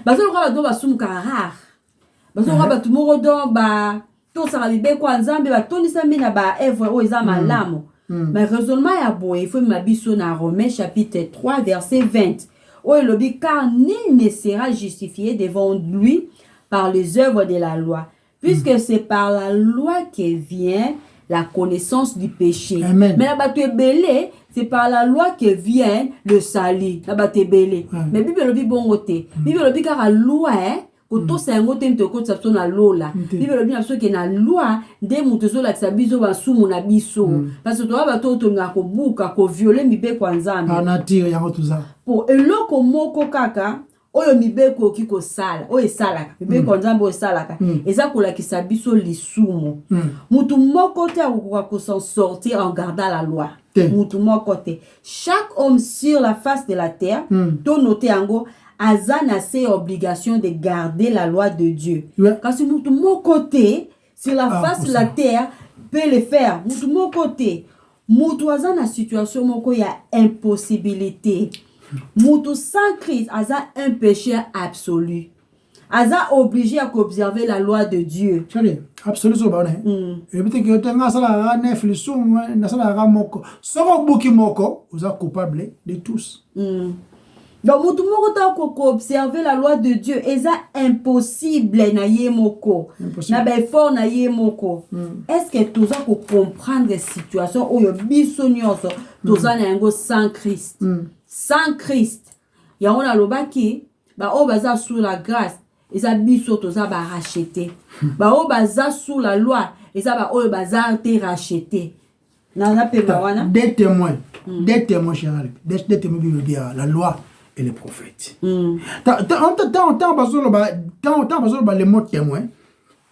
bazo ko do ba sumuka rare bazo ko ba tumoro do ba to sala libe kwa Nzambe ba tonisa mina ba evre o eza malamu mais raisonnement ya boye il faut mabiso na Romains chapitre 3 verset 20 o elobi car nul ne sera justifié devant lui par les œuvres de la loi puisque c'est par la loi que vient la connaissance du péché. Amen. Mais la batebele, c'est par la loi que vient le salut. La batebele. Mais Bible le dit bon côté. Bible le dit car la loi Koto c'est un autre thème de côté ça na lola. Bible le dit parce que na loi des mutezo la sabizo ba sumu na biso. Parce que toi ba to nga ko buka ko violer mibe kwa Nzambe. Anatire ya tout ça. Pour eloko moko kaka oyo mibeko kiko sala oyo salaka mibeko Nzambe oyo salaka eza kolakisa biso lisumu mutu moko te akokoka ko s'en sortir en gardant la loi mutu moko te chaque homme sur la face de la terre to noter yango aza na ses obligations de garder la loi de Dieu kasi mutu moko te sur la face de la terre peut le faire mutu moko te mutu aza na situation moko ya impossibilité. Moutou sans Christ, Aza un pécheur absolu. Aza obligé à observer la loi de Dieu. Chérie, absolu so bane. Et peut-être que tu as sala nef le soum na sala moko. Soko buki moko, vous êtes coupable de tous. Donc moutou moko ta ko observer la loi de Dieu, eza impossible na yemoko. Na ba effort na yemoko. Est-ce que tu as ko comprendre les situations où yo biso nyonso, tu as na yango sans Christ. Sans Christ, ya on a lobaki, ba o baza sous la grâce, et ça biso to ça va racheter ba o baza sous la loi et ça va o baza te racheter na pe wana des témoins chérie des témoins bibliques la loi et les prophètes tant bazolo les mots témoins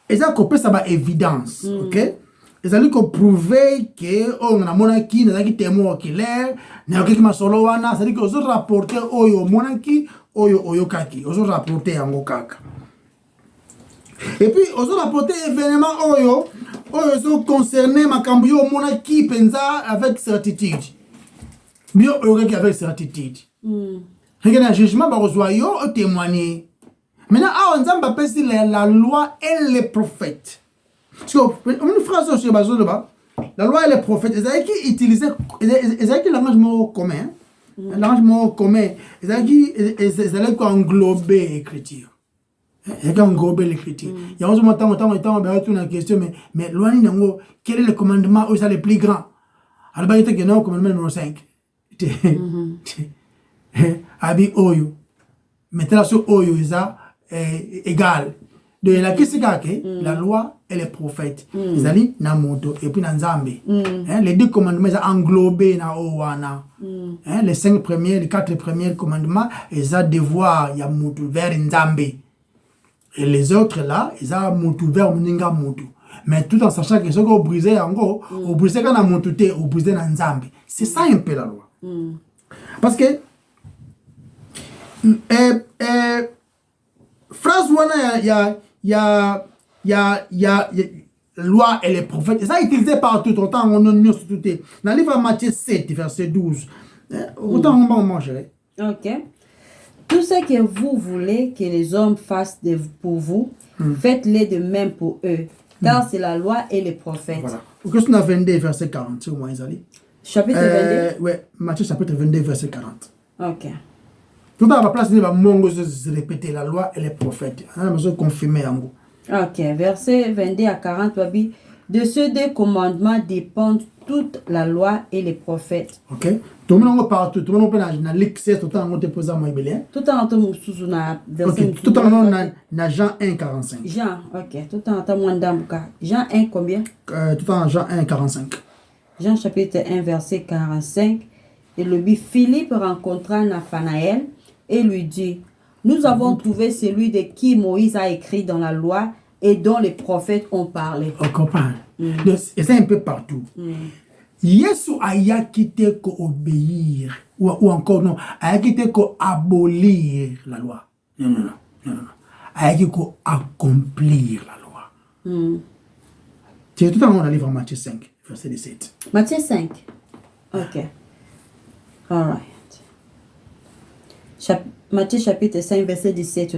et ça copie ça va évidence OK et ça lui ko prouver que on a monaki na ki témoin oculaire na ki masolo wana ça dit que os rapporter oyo monaki oyo kaki os rapporter yango kaka et puis os rapporter événement oyo sont concernés makambo yo monaki penza avec certitude bio oyo kaki avec certitude regarde un jugement ba reçoit yo témoigner maintenant a nzamba pesi la loi et les prophètes. Parce que une phrase sur la loi et les prophètes, ils avaient utilisé le langage commun. Le langage commun, ils allaient englober l'écriture. Ils allaient englober l'écriture. Il y a un temps, une question, mais loi, quel est le commandement où ça le plus grand? Alors, il y a un commandement numéro 5. Abi Oyo. Maintenant, sur Oyo, ils ont égal. De la question la loi et les prophètes ils allaient na moto et puis na nzambe les deux commandements ils ont englobé na owana les 5 premiers les 4 premiers commandements ils ont devoir ya moto vers nzambe et les autres là ils ont moto vers mninga moto mais tout en sachant que ce qu'on brisait yango au briser kana moto te au briser na nzambe c'est ça un peu la loi parce que phrase wana il y a loi et les prophètes. Et ça est utilisé partout. Autant on a tout. Dans le livre de Matthieu 7, verset 12. Autant on va manger. Ok. Tout ce que vous voulez que les hommes fassent pour vous, faites-le de même pour eux. Car c'est la loi et les prophètes. Voilà. Question 22, verset 40. C'est au moins, Isali. Chapitre 22. Oui, Matthieu chapitre 22, verset 40. Ok. Tout à la place, il va répéter la loi et les prophètes. On confirmer en gros. Ok, verset 22 à 40, de ces deux commandements dépendent toute la loi et les prophètes. Ok. Tout le monde partout, tout le monde peut dans l'excès, tout le monde te pose à moi tout en temps sous na verset. Ok, tout le monde na Jean 1 45. Jean, ok, tout en temps moins d'ambuka. Jean 1 combien? Tout en Jean 1 45. Jean chapitre 1 verset 45. Et le Philippe rencontra Nathanaël et lui dit, nous avons trouvé celui de qui Moïse a écrit dans la loi et dont les prophètes ont parlé. On comprend. Et c'est un peu partout. Yesu aya quitté ko obéir ou encore non, aya quitté ko abolir la loi. Non. Aya quitté ko accomplir la loi. C'est tout dans le livre Matthieu 5, verset 17. Matthieu 5. Ok. All right. Matthieu chapitre 5, verset 17.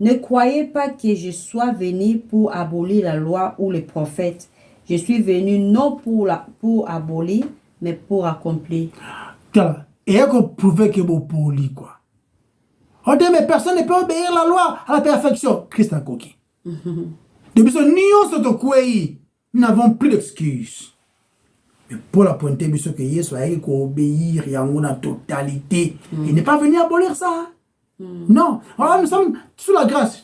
Ne croyez pas que je sois venu pour abolir la loi ou les prophètes. Je suis venu non pour abolir, mais pour accomplir. Et qu'on prouve que vous polis quoi. On dit mais personne ne peut obéir la loi à la perfection. Christ a coquille. Depuis ce nous n'avons plus d'excuses. Mais pour la pointer, il faut que Jésus ait obéir à la totalité. Il n'est pas venu abolir ça. Non. Alors, nous sommes sous la grâce.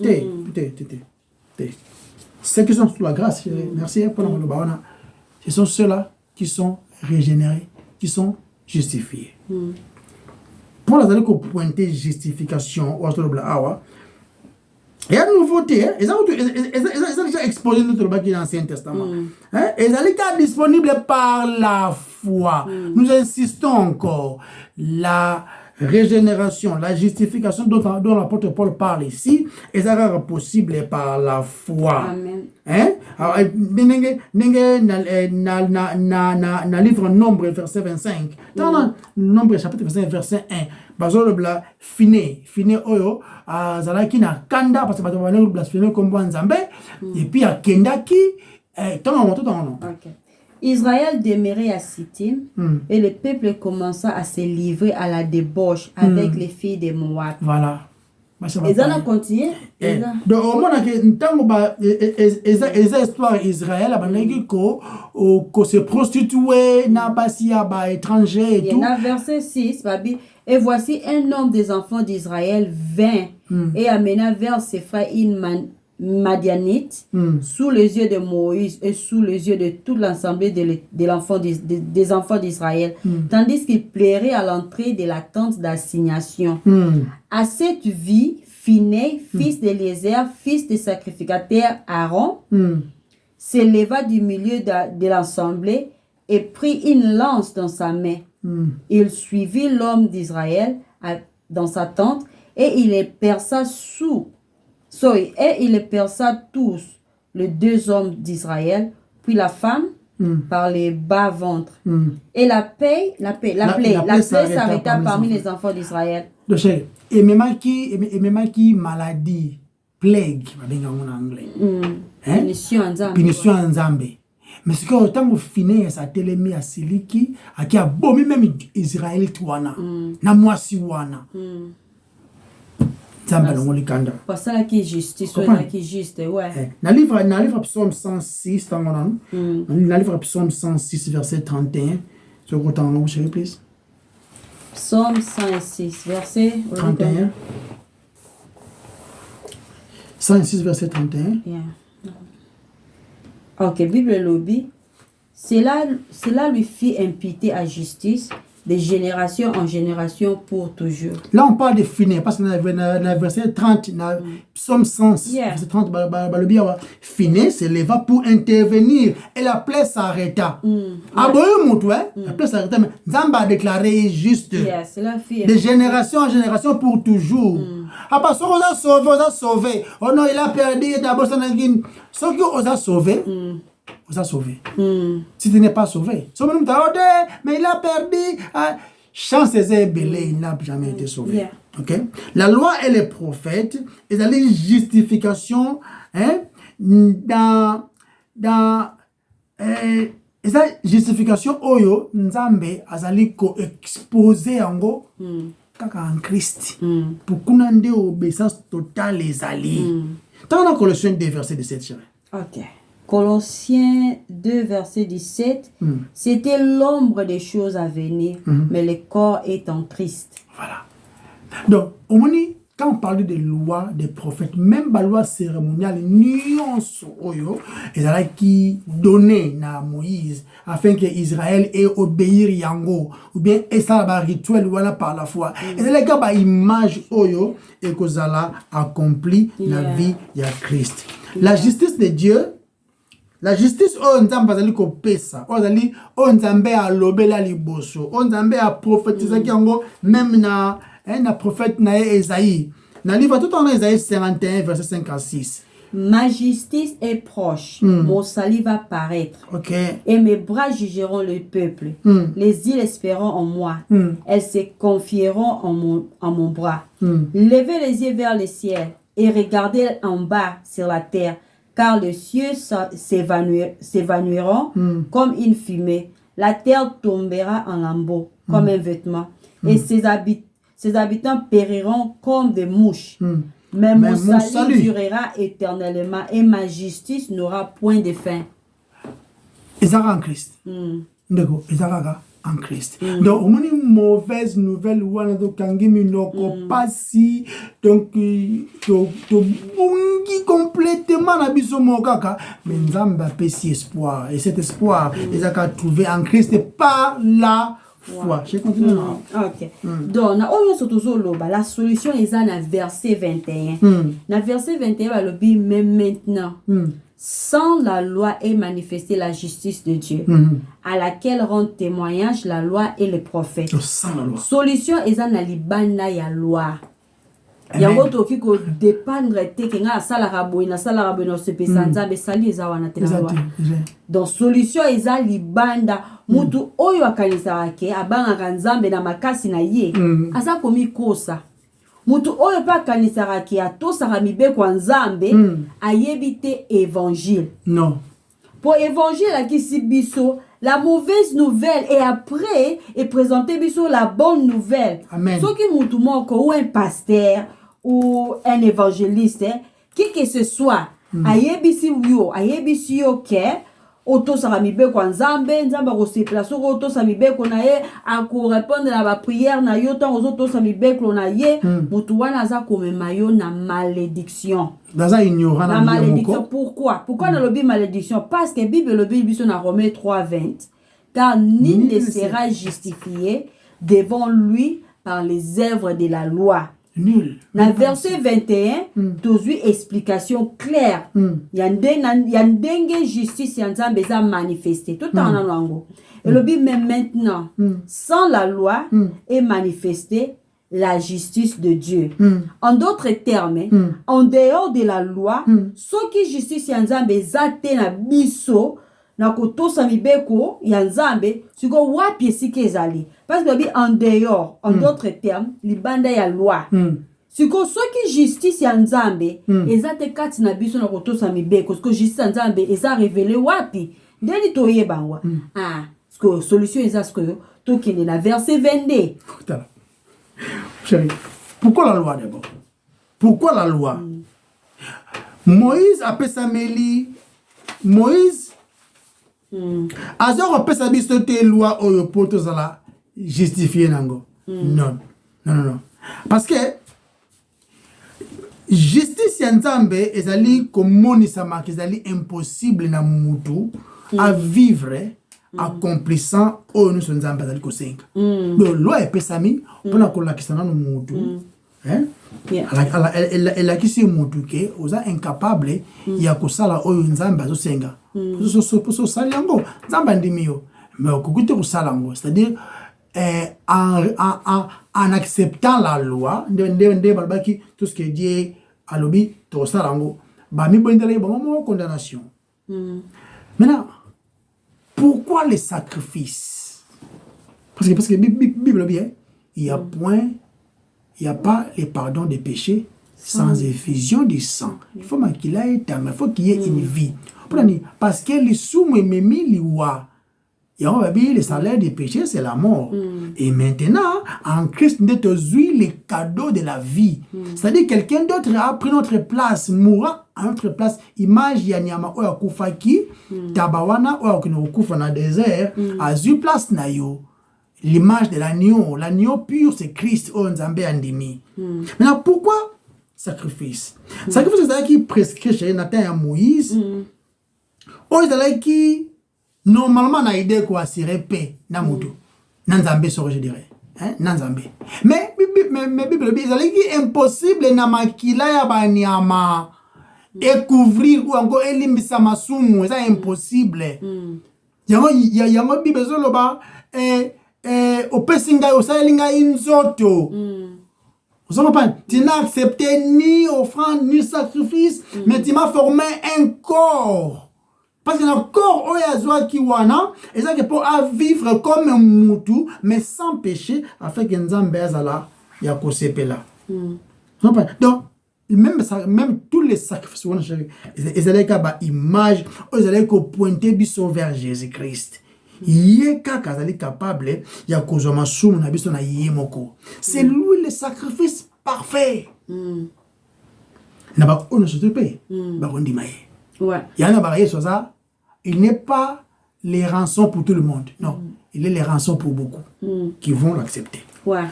Ceux qui sont sous la grâce, merci pour le baona. Ce sont ceux-là qui sont régénérés, qui sont justifiés. Pour la pointer justification, il y a une nouveauté, ils ont déjà exposé notre bac dans l'Ancien Testament. Ils sont disponibles par la foi. Nous insistons encore. La régénération, la justification dont l'apôtre Paul parle ici, est possible par la foi. Amen. Alors, dans livre Nombre, verset 25, dans Nombre, chapitre 25, verset 1, bazolo bla fine oyo azalaki na kanda parce que bato bana blasphémer comme nzambe et puis akendaki tant. OK. Israël demeurait à Sittim et le peuple commença à se livrer à la débauche avec les filles de Moab. Voilà. Et ça a continué. Donc au moins que ntango ba histoire Israël abanaki ko se prostituer na basi ba étranger et tout. Dans verset 6 babi, et voici un homme des enfants d'Israël vint et amena vers ses frères une Madianite sous les yeux de Moïse et sous les yeux de toute l'assemblée des enfants d'Israël, tandis qu'il plairait à l'entrée de la tente d'assignation. À cette vie, Phiné, fils d'Éléazar, fils du sacrificateur Aaron, s'éleva du milieu de l'assemblée et prit une lance dans sa main. Il suivit l'homme d'Israël dans sa tente et il les perça tous, les 2 hommes d'Israël, puis la femme par les bas ventres. Et la plaie s'arrêta parmi les enfants d'Israël. Et même qui maladie, plague, en anglais. Punition en Zambie. Mais ce que autant vous finissez à télémi à Siliki, à qui a beau même Israël tuana, na mwasi wana. Zambie l'ongolikanda. Parce que qui justice, qui juste, ouais. Dans le livre Psaume 106, dans le livre Psaume 106 verset 31, ce que tu as chérie, please. Psaume 106 verset 31. 106 verset 31. Yeah. Ok, Bible lobby. Cela lui fit imputer à justice de génération en génération pour toujours. Là, on parle de finir, parce que dans le verset 30, dans Psaume 106, verset 30, finir s'éleva pour intervenir et la plaie s'arrêta. La plaie s'arrêta, mais Zamba a déclaré juste de génération en génération pour toujours. Après, ce qu'on a sauvé, oh non, il a perdu d'abord son ingénieur. Ce qu'on a sauvé, vous a sauvé. Si tu n'es pas sauvé, mais il a perdu. Chance est belé, il n'a jamais été sauvé. Okay? La loi et les prophètes, ils ont les justifications dans justification oyo nzambe azali ko exposer yango kaka en Christ pour qu'on ait obéissance totale ezali. Tant dans Colossiens 2 verset 17 chérie. OK. Colossiens 2, verset 17, c'était l'ombre des choses à venir, mais le corps est en Christ. Voilà. Donc, quand on parle des lois, des prophètes, même la loi cérémoniale, nuance oyo, et ça qui donnait à Moïse, afin que Israël ait obéir yango, ou bien et ça va rituel voilà par la foi. Et c'est là image oyo et que ça l'a accompli la vie de Christ. La justice de Dieu. La justice, on nzambe azali ko pesa, on nzambe a lobela liboso, on nzambe a prophétisé yango même na prophète na Esaïe. Na livre tout en Esaïe 51 verset 5 à 6. Ma justice est proche, mon salut va paraître. Et mes bras jugeront le peuple. Les îles espéreront en moi. Elles se confieront en mon bras. Levez les yeux vers le ciel et regardez en bas sur la terre. Car les cieux s'évanouiront comme une fumée. La terre tombera en lambeaux comme un vêtement. Et ses habitants périront comme des mouches. Mais mon salut durera éternellement et ma justice n'aura point de fin. Ezara en Christ. Ndeko, Ezara en Christ. Donc, on a une mauvaise nouvelle ou on a pas si donc complètement na biso mokaka mais nzamba pesi espoir et cet espoir ils ont trouvé en Christ par la foi. Je continue. OK. Donc na on surtout la solution est dans verset 21. Dans verset 21 le dit même maintenant. Sans la loi est manifestée la justice de Dieu, à laquelle rendent témoignage la loi et les prophètes. Sans la loi. Solution est dans la libana ya loi. Yango toki ko dépendre te kenga salara boina se pesanza be sali eza wana te la loi. Donc solution eza libanda mutu oyo akanisa ke abanga nzambe na makasi na ye asa komi kosa. Mutu oyo pa kanisara ki atosaka mibeko nzambe ayebite évangile. Non. Pour évangile à qui si biso la mauvaise nouvelle et après et présenter biso la bonne nouvelle. Amen. Ce qui mutu moko ou un pasteur ou un évangéliste qui que ce soit ayebisi yo ke otosaka mibeko ya nzambe nzambe akosepela soki otosa mibeko na ye akorépondre na baprière na yo ntango ozotosa mibeko na ye motu wana aza komema yo na malédiction. Na malédiction. Pourquoi nalobi malédiction? Parce que Bible elobi biso na Romains 3:20, car nul ne sera justifié devant lui par les œuvres de la loi. Nul. Dans verset 21, tozwi explication claire. Ya ndenge justice ya nzambe eza manifesté. Tout en lango. Et le but même maintenant, sans la loi est manifestée la justice de Dieu. En d'autres termes, en dehors de la loi, ce qui justice ya nzambe eza te na biso na kotosa mibeko ya nzambe siko wapi esika ezali. Parce que en dehors, en d'autres termes, libanda ya loi. Siko soki justice ya nzambe eza te kati na biso na kotosa mibeko siko justice ya nzambe eza révélé wapi ndeni toyebangwa. Siko solution eza siko tokende na verset 22. Chérie, pourquoi la loi d'abord? Pourquoi la loi? Moïse a pesameli Moïse azor apesa biso te loi oyo po tozala justifié nango. Non. Parce que justice ya nzambe ezali komonisama ezali impossible na mutu à vivre accomplissant oyo nyonso nzambe azali kosenga. Donc loi epesami mpona kolakisa nano mutu. elakisi mutu ke oza incapable ya kosala oyo nzambe azosenga. Sosali yango nzambe andimi yo mais okoki te kosala yango, c'est-à-dire en acceptant la loi nde balobaki tout ce que Dieu alobi tokosala yango bamibondela bango moko condamnation. Maintenant pourquoi les sacrifices? Parce que Bible bien, il y a pas le pardon des péchés sans effusion du sang. Il faut qu'il ait il faut qu'il y ait une vie. Parce que les soummes memi liwa. Le salaire des péchés, c'est la mort. Et maintenant, en Christ, nous avons le cadeau de la vie. C'est-à-dire quelqu'un d'autre a pris notre place, mourant à notre place. Image Yanyama Oya Koufaki, Tabawana Oya Koufaki dans le désert, a eu place na yo. L'image de l'agneau pur, c'est Christ, oh Nzambe Andimi. Maintenant, pourquoi sacrifice? Sacrifice, c'est qui prescrit chez Nathan et Moïse. Oh, c'est qui normalement na idée quoi assurer paix na mutu na Nzambe je dirais na Nzambe mais Bible dit c'est impossible na makila ya banyama découvrir ou encore elimbisa masumu c'est impossible yango Bible zoloba opesinga osalinga inzoto. Vous comprenez? Tu n'as accepté ni offrande ni sacrifice mais tu m'as formé un corps. Parce que le corps oya qui wana et ça que pour vivre comme un mutu mais sans péché afin que nzambe azala ya kosepela. Donc même tous les sacrifices on cherche ils allaient ba image ils allaient ko pointer biso vers Jésus-Christ. Yé kaka azali capable ya kozoma sumu na biso na yemoko. C'est lui le sacrifice parfait. Na ba on se paye ba kondimaye. Ouais. Il n'est pas les rançons pour tout le monde. Non, il est les rançons pour beaucoup qui vont l'accepter. Ouais.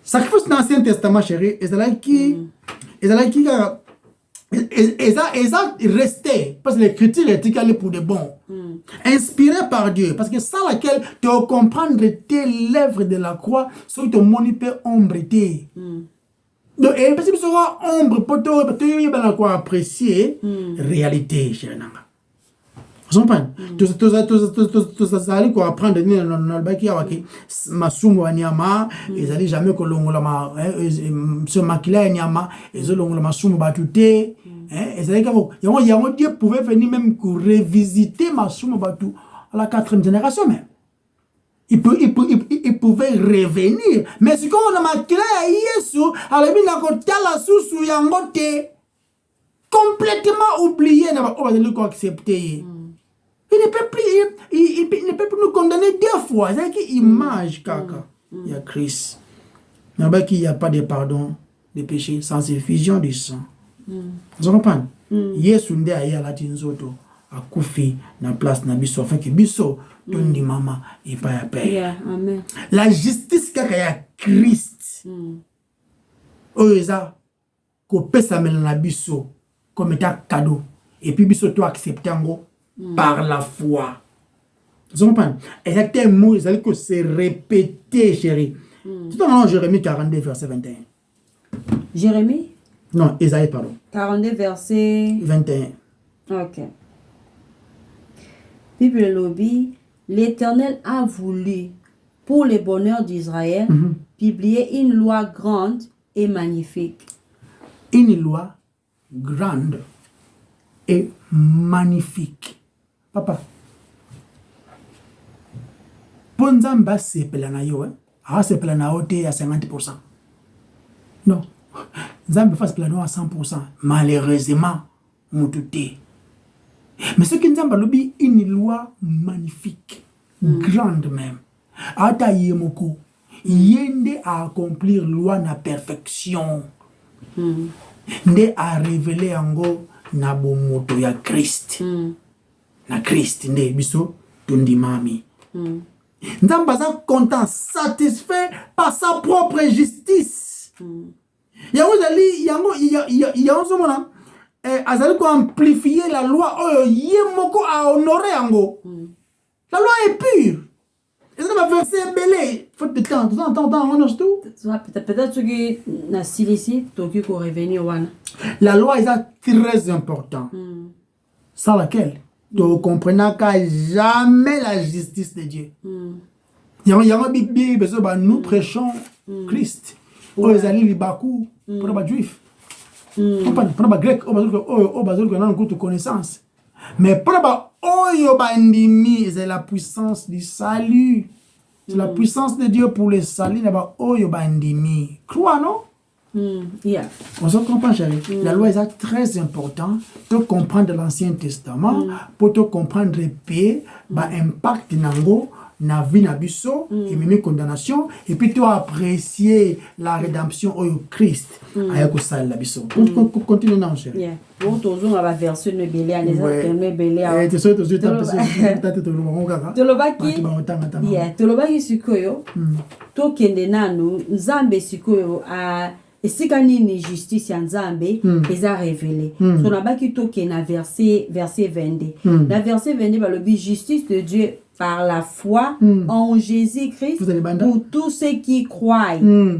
Sacrifice dans l'Ancien Testament, chérie, ils resté parce que l'écriture est écrite pour de bon. Inspiré par Dieu, parce que sans laquelle tu vas comprendre l'œuvre de la croix, ce que tu monipes ombre. Donc, et parce que tu seras ombre pour te apprécier réalité, chérie. Vous comprenez? Tout ça allait quoi apprendre dans le bac qui masumu anyama ils allaient jamais que l'ongolama ce makila anyama ils l'ongolama masumu batute ils allaient que Dieu pouvait venir même pour revisiter masumu batu à la 4e génération même. Il pouvait revenir mais ce qu'on a makila Yesu alors il n'a qu'à la sous yangote complètement oublié n'a pas accepté. Il ne peut plus nous condamner 2 fois. C'est une image, kaka. Il y a Christ. Il n'y a pas de pardon des péchés sans effusion du sang. Vous comprenez? Yesu nde aya la tinzoto. akufi na place na biso afin que biso tondi mama et pas ya paix. Yeah, amen. La justice kaka ya Christ. Oyo eza ko pesa mela na biso comme état cadeau et puis biso to accepter ngo par la foi. Vous comprenez? Exactement, ils allaient que se répéter, chérie. Tout en Jérémie 42, verset 21. Jérémie? Non, Isaïe, pardon. 42, verset 21. Ok. Bible lobby, l'Éternel a voulu, pour le bonheur d'Israël, publier une loi grande et magnifique. Une loi grande et magnifique. Papa. Ponzamba sepela na yo, sepela na ote à 50%. Non. Nzambe fasse plano à 100%. Malheureusement, moutouté. Mais ce qui Nzamba lobi une loi magnifique, grande même. Ata yemoko, yende à accomplir loi na perfection. Nde à révéler ango na bomoto ya Christ. Na Christ nde biso tundi mami. Nzamba za content, satisfait par sa propre justice. Yango zali yango mona azali ko amplifier la loi yemoko a honorer yango. La loi est pure. Et ça va verser belé. Faut de temps on a tout. Peut-être que na silisi toki ko revenir wana. La loi est très important. Sans laquelle tu ne comprends jamais la justice de Dieu. Nous prêchons Christ. Pour les alliés libakou, pour les juifs. Pour les grecs, pour les connaissance. Mais pour les c'est la puissance du salut. C'est la puissance de Dieu pour le salut. Crois, non? Yeah. On se comprend, chérie. La loi est très importante pour comprendre l'Ancien Testament, pour te comprendre le paix, l'impact nango, na vie na biso, et même condamnation, et puis tu apprécier la rédemption au Christ. Ayako sal la biso. Continue non, chérie. Yeah. Bon, toujours on va verser une belé à les autres belé à. Tu sais toujours tolobaki sikoyo tokende nanu nzambe sikoyo a esika nini justice ya nzambe eza révélé so nabaki tokende na verset 22 na verset 22 balobi justice de Dieu par la foi en Jésus-Christ pour tous ceux qui croient.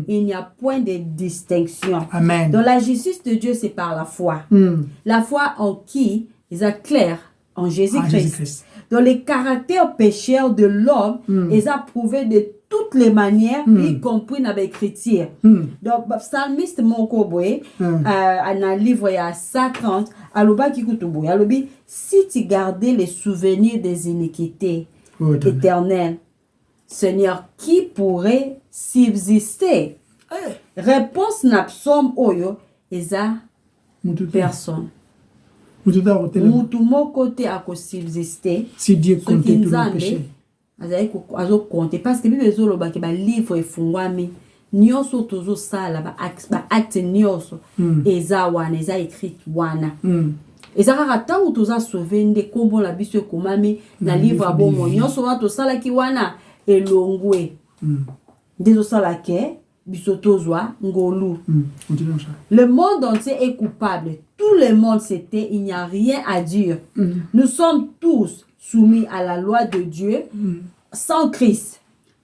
Il n'y a point de distinction. Amen. Donc la justice de Dieu c'est par la foi. La foi en qui est clair en Jésus-Christ. Dans les caractères pécheurs de l'homme, ils ont prouvé de toutes les manières, y compris dans l'écriture. Donc, psalmiste Mokoboé, dans le livre 130, Alobi, si tu gardais les souvenirs des iniquités éternelles, Seigneur, qui pourrait subsister? Réponse n'a psaume oyo, eza personne. Mutu côté à subsister. Si Dieu comptait tous nos péchés. Azo compter parce que Bible zoloba ke ba livre efungwami nyoso tozo sala ba acte nyoso eza wana eza écrit wana. Eza kaka tangu toza sauver nde kombo la biso ekomami na livre abomo nyoso wana tosala ki wana elongwe. Ndezo sala ke biso tozwa ngolu. Le monde entier est coupable. Tout le monde s'était, il n'y a rien à dire. Nous sommes tous soumis à la loi de Dieu sans Christ.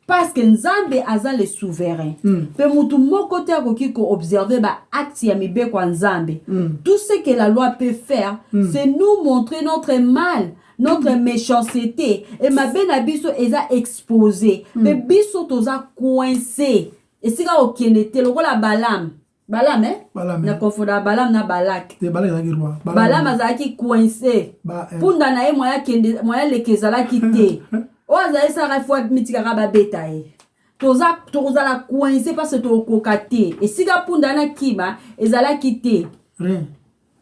Parce que Nzambe aza le souverain. Pe mutu moko te akoki ko observer ba acte ya mibe kwa Nzambe. Tout ce que la loi peut faire, c'est nous montrer notre mal, notre méchanceté. Et ma benabiso eza exposé. Pe biso toza coincé. Et si ka okenete lokola Balaam. Balaam, na konfonda Balaam na Balak. Balaam azalaki coincé. Punda na ye moya lekezalaki te. O azali sara fois mitikaka babeta ye. Toza la coincé parce que tokoka te. Et si ka punda na kiba ezalaki te.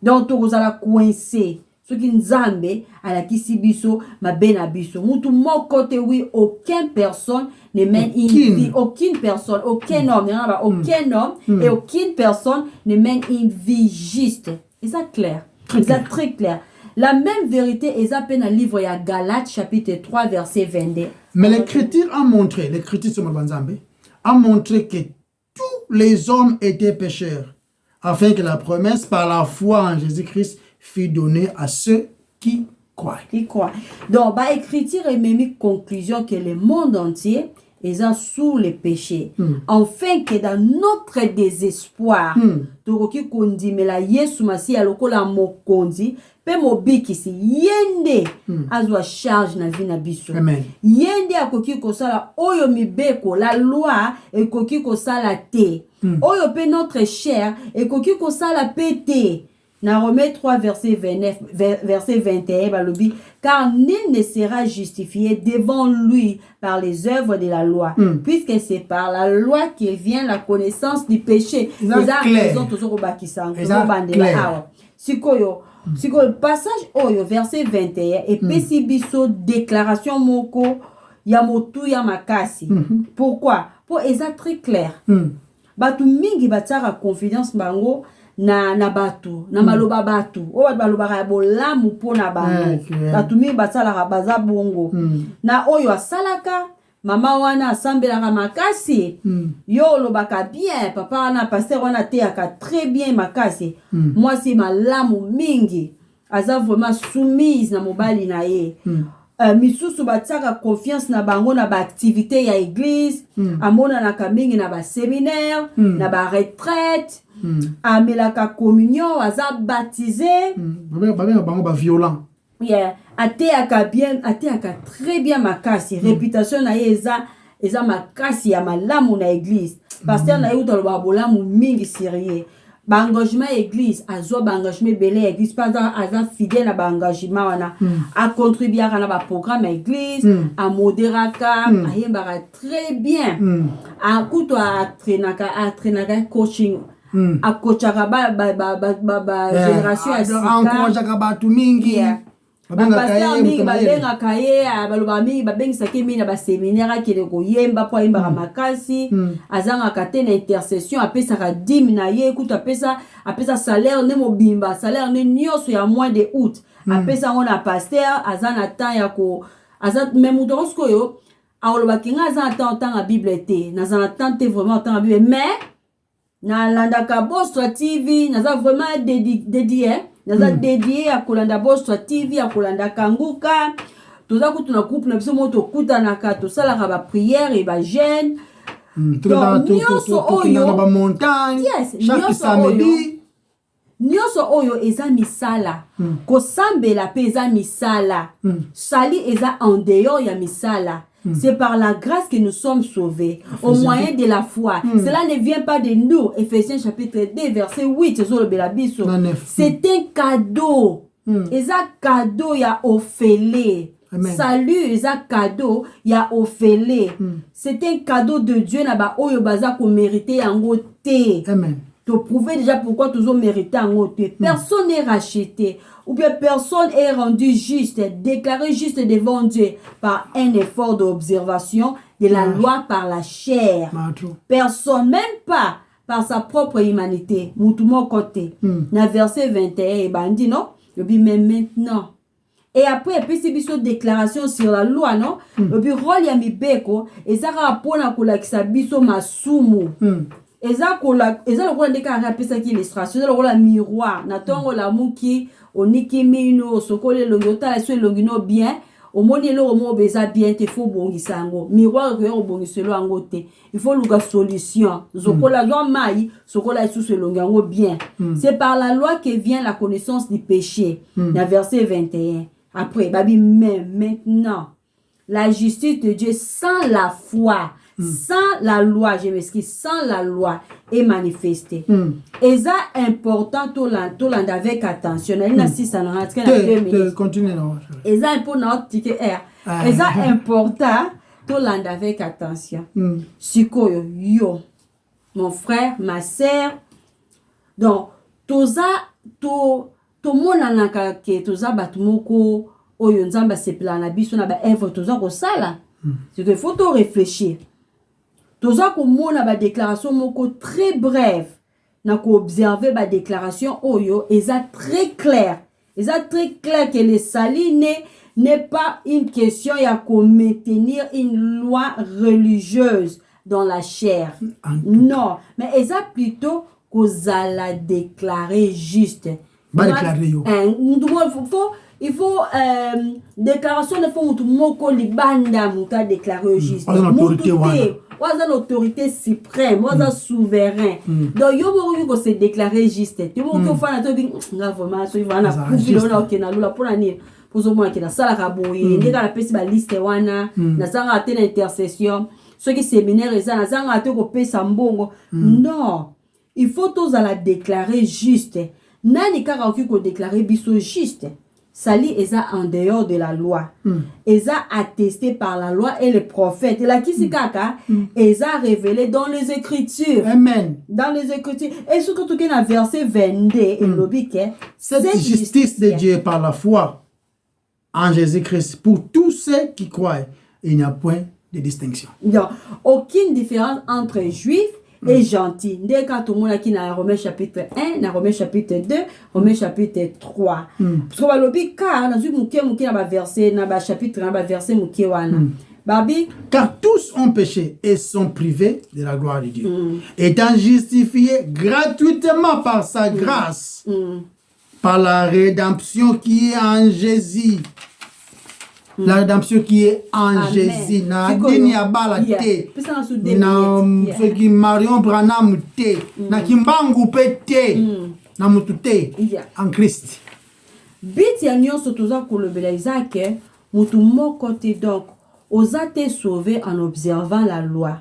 Donc toza la coincé. Ce qui Nzambe alakisi biso mabe na biso. Mutu moko te oui aucune personne ne mène une vie, aucune personne, aucun homme, et aucune personne ne mène une vie juste. Et ça clair. C'est très clair. La même vérité est à peine dans le livre de Galates chapitre 3 verset 22. Mais l'écriture a montré, a montré que tous les hommes étaient pécheurs, afin que la promesse par la foi en Jésus-Christ fût donnée à ceux qui croient. Donc, l'écriture est même une conclusion que le monde entier est sous le péché. Enfin que dans notre désespoir, toroki kondi mela Yesu masi alokola mokonzi pe mobikisi yende azwa charge na vie na biso. Amen. Yende akoki kosala oyo mibeko la loi ekoki kosala te. Oyo pe notre chair ekoki kosala pe te. Dans Romains 3, verset 21, balobi, car nul ne sera justifié devant lui par les œuvres de la loi, puisque c'est par la loi que vient la connaissance du péché. Sikoyo, passage oyo, verset 21, et pesi biso déclaration moko ya motu ya makasi. Pourquoi? Pour être très clair. Batu mingi batara confidence bango na batu na maloba batu o baloba ya bolamu pona bango batu mi basala baza bongo na oyo asalaka mama wana asambelaka makasi yo lobaka bien papa wana pasteur wana teaka très bien makasi moi c'est malamu mingi aza vraiment soumise na mobali na ye misusu batiaka confiance na bango na ba activité ya église amona na kamingi na ba séminaire na ba retraite amelaka communion aza baptisé bango ba violent ateaka très bien makasi réputation na ye eza makasi ya malamu na église pasteur na ye utaloba bolamu mingi sérieux ba engagement église azwa ba engagement belé église pas aza fidèle na ba engagement wana a contribuer na ba programme église a moderaka ayembaka très bien a kuto a trainaka coaching a coachaka ba génération ya sika encourageaka batu mingi pasteur mingi babengaka ye baloba mingi babengisaki mingi na baséminaire akende koyemba po ayembaka makasi azangaka te na intercession apesaka dime na ye kutu apesa salaire ne mobimba salaire ne nyonso ya mois de août apesa yango na pasteur aza na temps ya ko aza même mutu oskoyo aolobaki nga aza na temps otanga bible te naza na temps te vraiment otanga bible mais nalandaka Bostra TV naza vraiment dédié naza dédié à kolanda Bostra TV à kolanda kanguka toza kutu na groupe na biso moto kutanaka tosalaka ba prière et ba jeûne nyonso oyo na ba montagne chaque samedi nyonso oyo eza misala kosambela pe eza misala sali eza en dehors ya misala. C'est par la grâce que nous sommes sauvés, au moyen de la foi. Cela ne vient pas de nous. Ephésiens chapitre 2, verset 8. C'est un cadeau. Et ça, cadeau, il y a offélé. Salut, et ça, cadeau, il y a offélé. C'est un cadeau de Dieu. Naba oyo baza ko mériter en côté. Amen. Tu prouver déjà pourquoi tu as mérité en côté. Personne n'est racheté. Ou bien personne est rendu juste, déclaré juste devant Dieu par un effort d'observation de la loi par la chair. Personne, même pas par sa propre humanité. Moutoumon côté. Dans verset 21, il dit non, il dit mais maintenant. Et après, il y a une déclaration sur la loi, non? Et puis, rôle ya mibeko, et ça rapporte à la biso masumu. Eza lokola ndeka rapesa ki illustration eza lokola miroir na tongo la muki oniki mino sokole longi otala so longi no bien omoni eloko mo beza bien te faut bongisa yango miroir ko bongiselo yango te il faut luka solution zokola jo mai sokola sous longi yango bien c'est par la loi que vient la connaissance du péché dans verset 21 après babi même maintenant la justice de Dieu sans la foi sans la loi, je m'excuse, sans la loi est manifestée. Et ça important tout l'and avec attention. Il y a 6 ans, continue. Et ça important Et ça important tout l'and avec attention. Sikoyo yo, mon frère, ma sœur. Donc tout ça tout monde naka ke tout ça batumoko oyo nzamba sepela na biso na ba œuvre tout ça ko sala. C'est qu'il faut réfléchir. Tout ça comme on a ba déclaration moko très brève na ko observer ba déclaration oyo eza très clair Et ça très clair que le salut n'est pas une question à maintenir une loi religieuse dans la chair. Non, mais ça plutôt qu'on a la déclarer juste. Il faut déclaration de faut tout moko libanda muta déclarer juste. L'autorité suprême, souverain. Donc yo mo ko se déclarer juste. Tu mo ko fa na to bi nga vraiment so ivana kupilo na okena lula pona ni pozo mo akena sala ka boye ndeka la pesi ba liste wana na sanga atena intercession ceux qui séminaire eza na sanga ate ko pesa mbongo. Non, il faut tous la déclarer juste. Nani kaka oki ko déclarer biso juste. Sali eza en dehors de la loi. Eza attesté par la loi et les prophètes. Et la kisikaka eza révélé dans les Écritures. Amen. Dans les Écritures. Et ce que tu as dans verset 22, et l'obike, cette justice de Dieu par la foi en Jésus-Christ pour tous ceux qui croient. Il n'y a point de distinction. Donc, aucune différence entre juifs et gentil. Dès quand tout le monde qui dans Romains chapitre 1, dans Romains chapitre 2, Romains chapitre 3. Parce que le car dans une verset dans chapitre verset Babi, car tous ont péché et sont privés de la gloire de Dieu, étant justifiés gratuitement par sa grâce, par la rédemption qui est en Jésus. La rédemption qui est en Jésus. Na dini ya bala te. Na feki Marion Branham te. Na kimbangu pe te. Na mutu te. En Christ. Biti ya nyonso toza kolobela Isaac, mutu moko te donc. Oza te sauvé en observant la loi.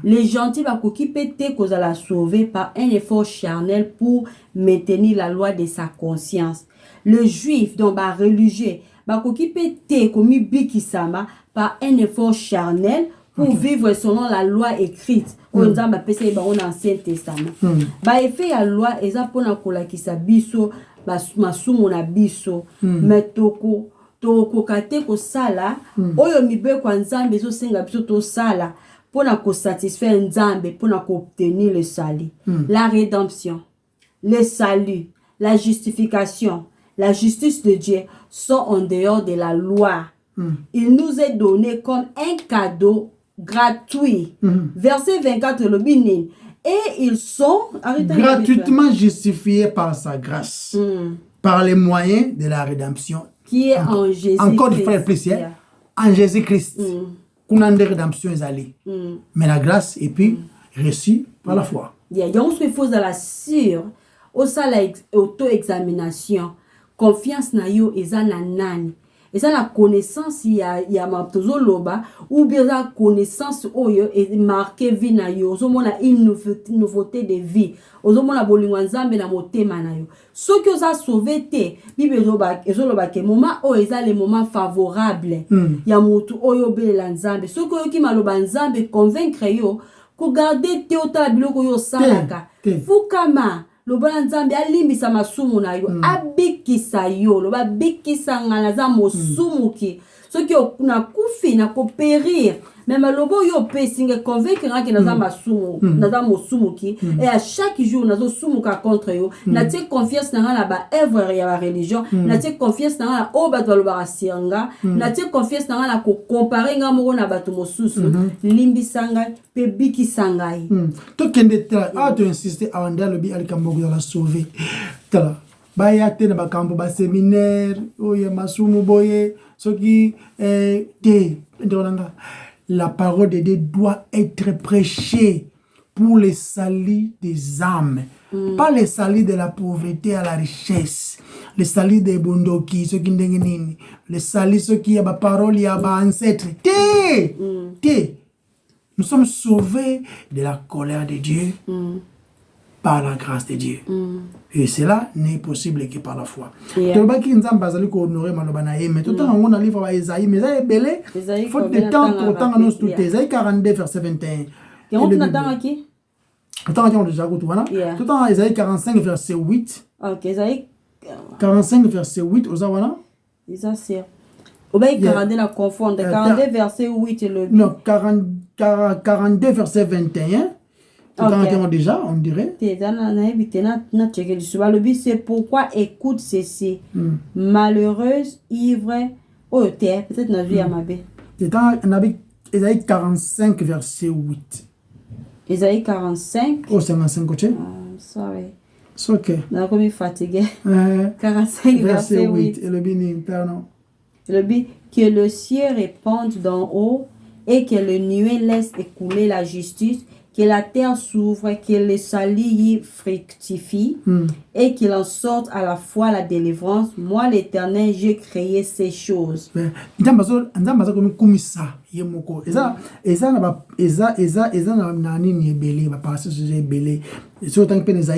Les gentils va te qu'on la sauver par un effort charnel pour maintenir la loi de sa conscience. Le juif donc ba religieux te komi bikisama par un effort charnel pour vivre selon la loi écrite. On dans l'Ancien Testament. Ba effet la loi eza pona kolakisa biso masumu na biso metoko toko kate ko sala oyo mibe kwa nzambe zo senga biso to sala pona ko satisfaire nzambe pona ko obtenir le salut. La rédemption, le salut, la justification, la justice de Dieu sont en dehors de la loi. Il nous est donné comme un cadeau gratuit. Verset 24, le binin. Et ils sont gratuitement justifiés par sa grâce, par les moyens de la rédemption. Qui est en Jésus-Christ. Encore une fois, plus, en Jésus-Christ. Qu'on a des rédemptions allées. Mais la grâce est puis reçue par la foi. Il y a une chose à la sûre. Au salaire auto-examination. Confiance na yo eza na nani. Eza la connaissance ya maptozo loba ou bien la connaissance oyo est marqué vie na yo. Ozo mona une nouveauté de vie. Ozo mona bolingo nzambe na motema na yo. Ce que oza sauvé te, bible ezo loba ke moment o eza le moment favorable. Ya mutu oyo belela nzambe. Ce que yo ki maloba nzambe convaincre yo ko garder te otala biloko yo salaka. Fukama loba nzambe alimbisa masumu na yo abikisa yo loba bikisa ngana za mosumuki soki na kufi na ko périr même lobo yo pesinga convaincre ngaki na za masumu na za mosumuki et à chaque jour nazo sumuka contre yo na tie confiance na ngana ba œuvre ya ba religion na tie confiance na ngana o bato loba asianga na tie confiance na ngana ko comparer ngamo na bato mosusu limbisanga pe bikisanga to kende tra to insister awanda lobi alikambo la sauver tala baya tena bakambo ba séminaire oye masumu boye soki te ndolanga. La parole de Dieu doit être prêchée pour le salut des âmes. Pas le salut de la pauvreté à la richesse. Le salut des bondoki, ceux qui n'ont le salut, ceux qui ont la parole, il y a des ancêtres. Nous sommes sauvés de la colère de Dieu par la grâce de Dieu. Et cela n'est possible que par la foi. Mais tout le temps, on a livre à Esaïe, mais ça est belé. Faute de temps, autant à nous tout. Esaïe 42, verset 21. On attend qui? Attends, on a déjà goûté, voilà. Tout le temps, Esaïe 45, verset 8. Ok, Esaïe 45, verset 8, aux Awana. Ça, c'est. Ou bien 42 la confondre. 42, verset 8 et le. Non, 42, verset 21. Okay. Déjà, on dirait. C'est pourquoi écoute ceci. Malheureuse, ivre, peut-être na vie à ma bé. Ésaïe 45, verset 8. Ésaïe 45. Oh, 55, ok. Sorry. C'est ok. On a comme fatigué. 45, verset 8. Et le béni, pardon. Le but que le ciel réponde d'en haut et que le nuée laisse écouler la justice, que la terre s'ouvre, que le salut y fructifie et qu'il en sorte à la fois la délivrance. Moi, l'Éternel, j'ai créé ces choses. Isaïe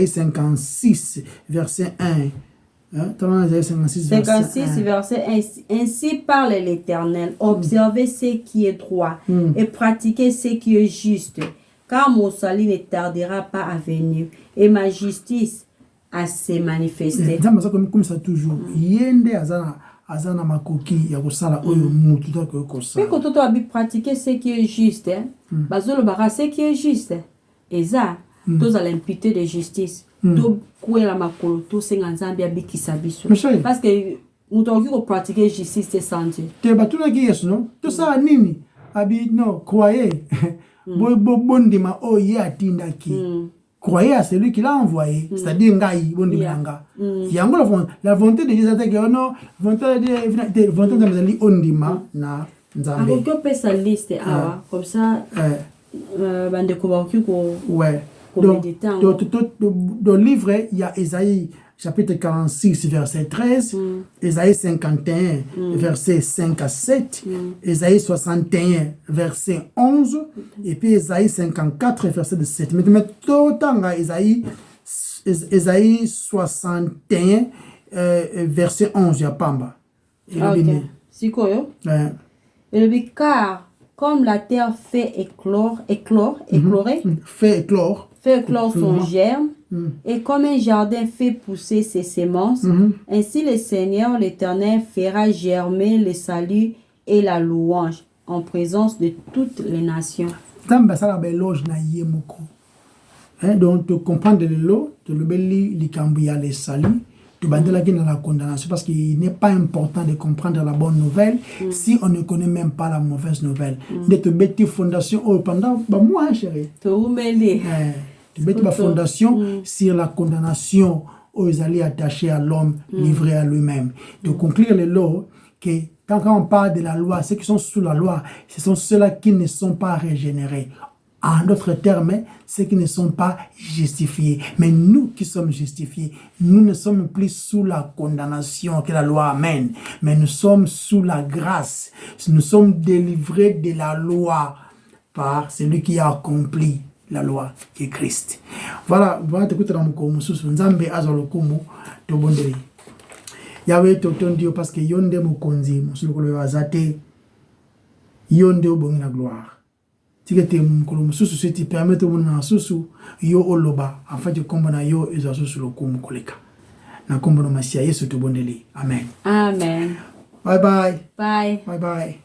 56, verset 1. 56, verset 1. Ainsi parle l'Éternel. Observez ce qui est droit et pratiquez ce qui est juste. Car mon salut ne tardera pas à venir et ma justice à se manifester. Comme ça toujours. Yende azana makoki ya kosala oyo mutu to ko kosala. Puis quand tu as pratiquer ce qui est juste, bazolo bara ce qui est juste. Eza tous à l'imputer de justice. To kuela makolo to senga nzambi abikisa biso. Parce que mutu oki ko pratiquer justice te sanje. Te batuna ki yesu no? To sa nini? Abi no croyez. Bondima oye atindaki. Croyez à celui qui l'a envoyé, c'est-à-dire ngai bondimanga. Yango la volonté de Dieu c'est que non, volonté de ondima na nzambe. Ako ko pesa liste awa comme ça bande ko ba ko ouais. Dans le livre il y a Ésaïe chapitre 46 verset 13, Ésaïe 51 verset 5 à 7, Ésaïe 61 verset 11 et puis Ésaïe 54 verset 7. Mais tout autant Ésaïe 61 verset 11 ya pamba. Si koyo. Car comme la terre fait éclore son germe, et comme un jardin fait pousser ses semences, ainsi le Seigneur l'Éternel fera germer le salut et la louange en présence de toutes les nations. Donc, tu comprends de l'eau, tu le belli, l'icambia, le salut, tu bandela qui dans la condamnation, parce qu'il n'est pas important de comprendre la bonne nouvelle si on ne connaît même pas la mauvaise nouvelle. De te bêter fondation, pendant, moi, chérie. Tu mets ma fondation sur la condamnation aux alliés attachés à l'homme, livré à lui-même. De conclure les lois que quand on parle de la loi, ceux qui sont sous la loi, ce sont ceux-là qui ne sont pas régénérés. En d'autres termes, ceux qui ne sont pas justifiés. Mais nous qui sommes justifiés, nous ne sommes plus sous la condamnation que la loi amène, mais nous sommes sous la grâce. Nous sommes délivrés de la loi par celui qui a accompli la loi qui est Christ. Voilà, voilà, tu écoutes dans mon comme sous Nzambe azolokumu to bondeli. Yahweh toton Dieu parce que yonde mokonzi musulu ko azate yonde obongi na gloire. Tikete mukolo mususu seti permettre mona susu yo oloba en fait kombo na yo ezasusu lokumu koleka. Na kombo na masia Yesu to bondeli. Amen. Amen. Bye bye. Bye. Bye bye.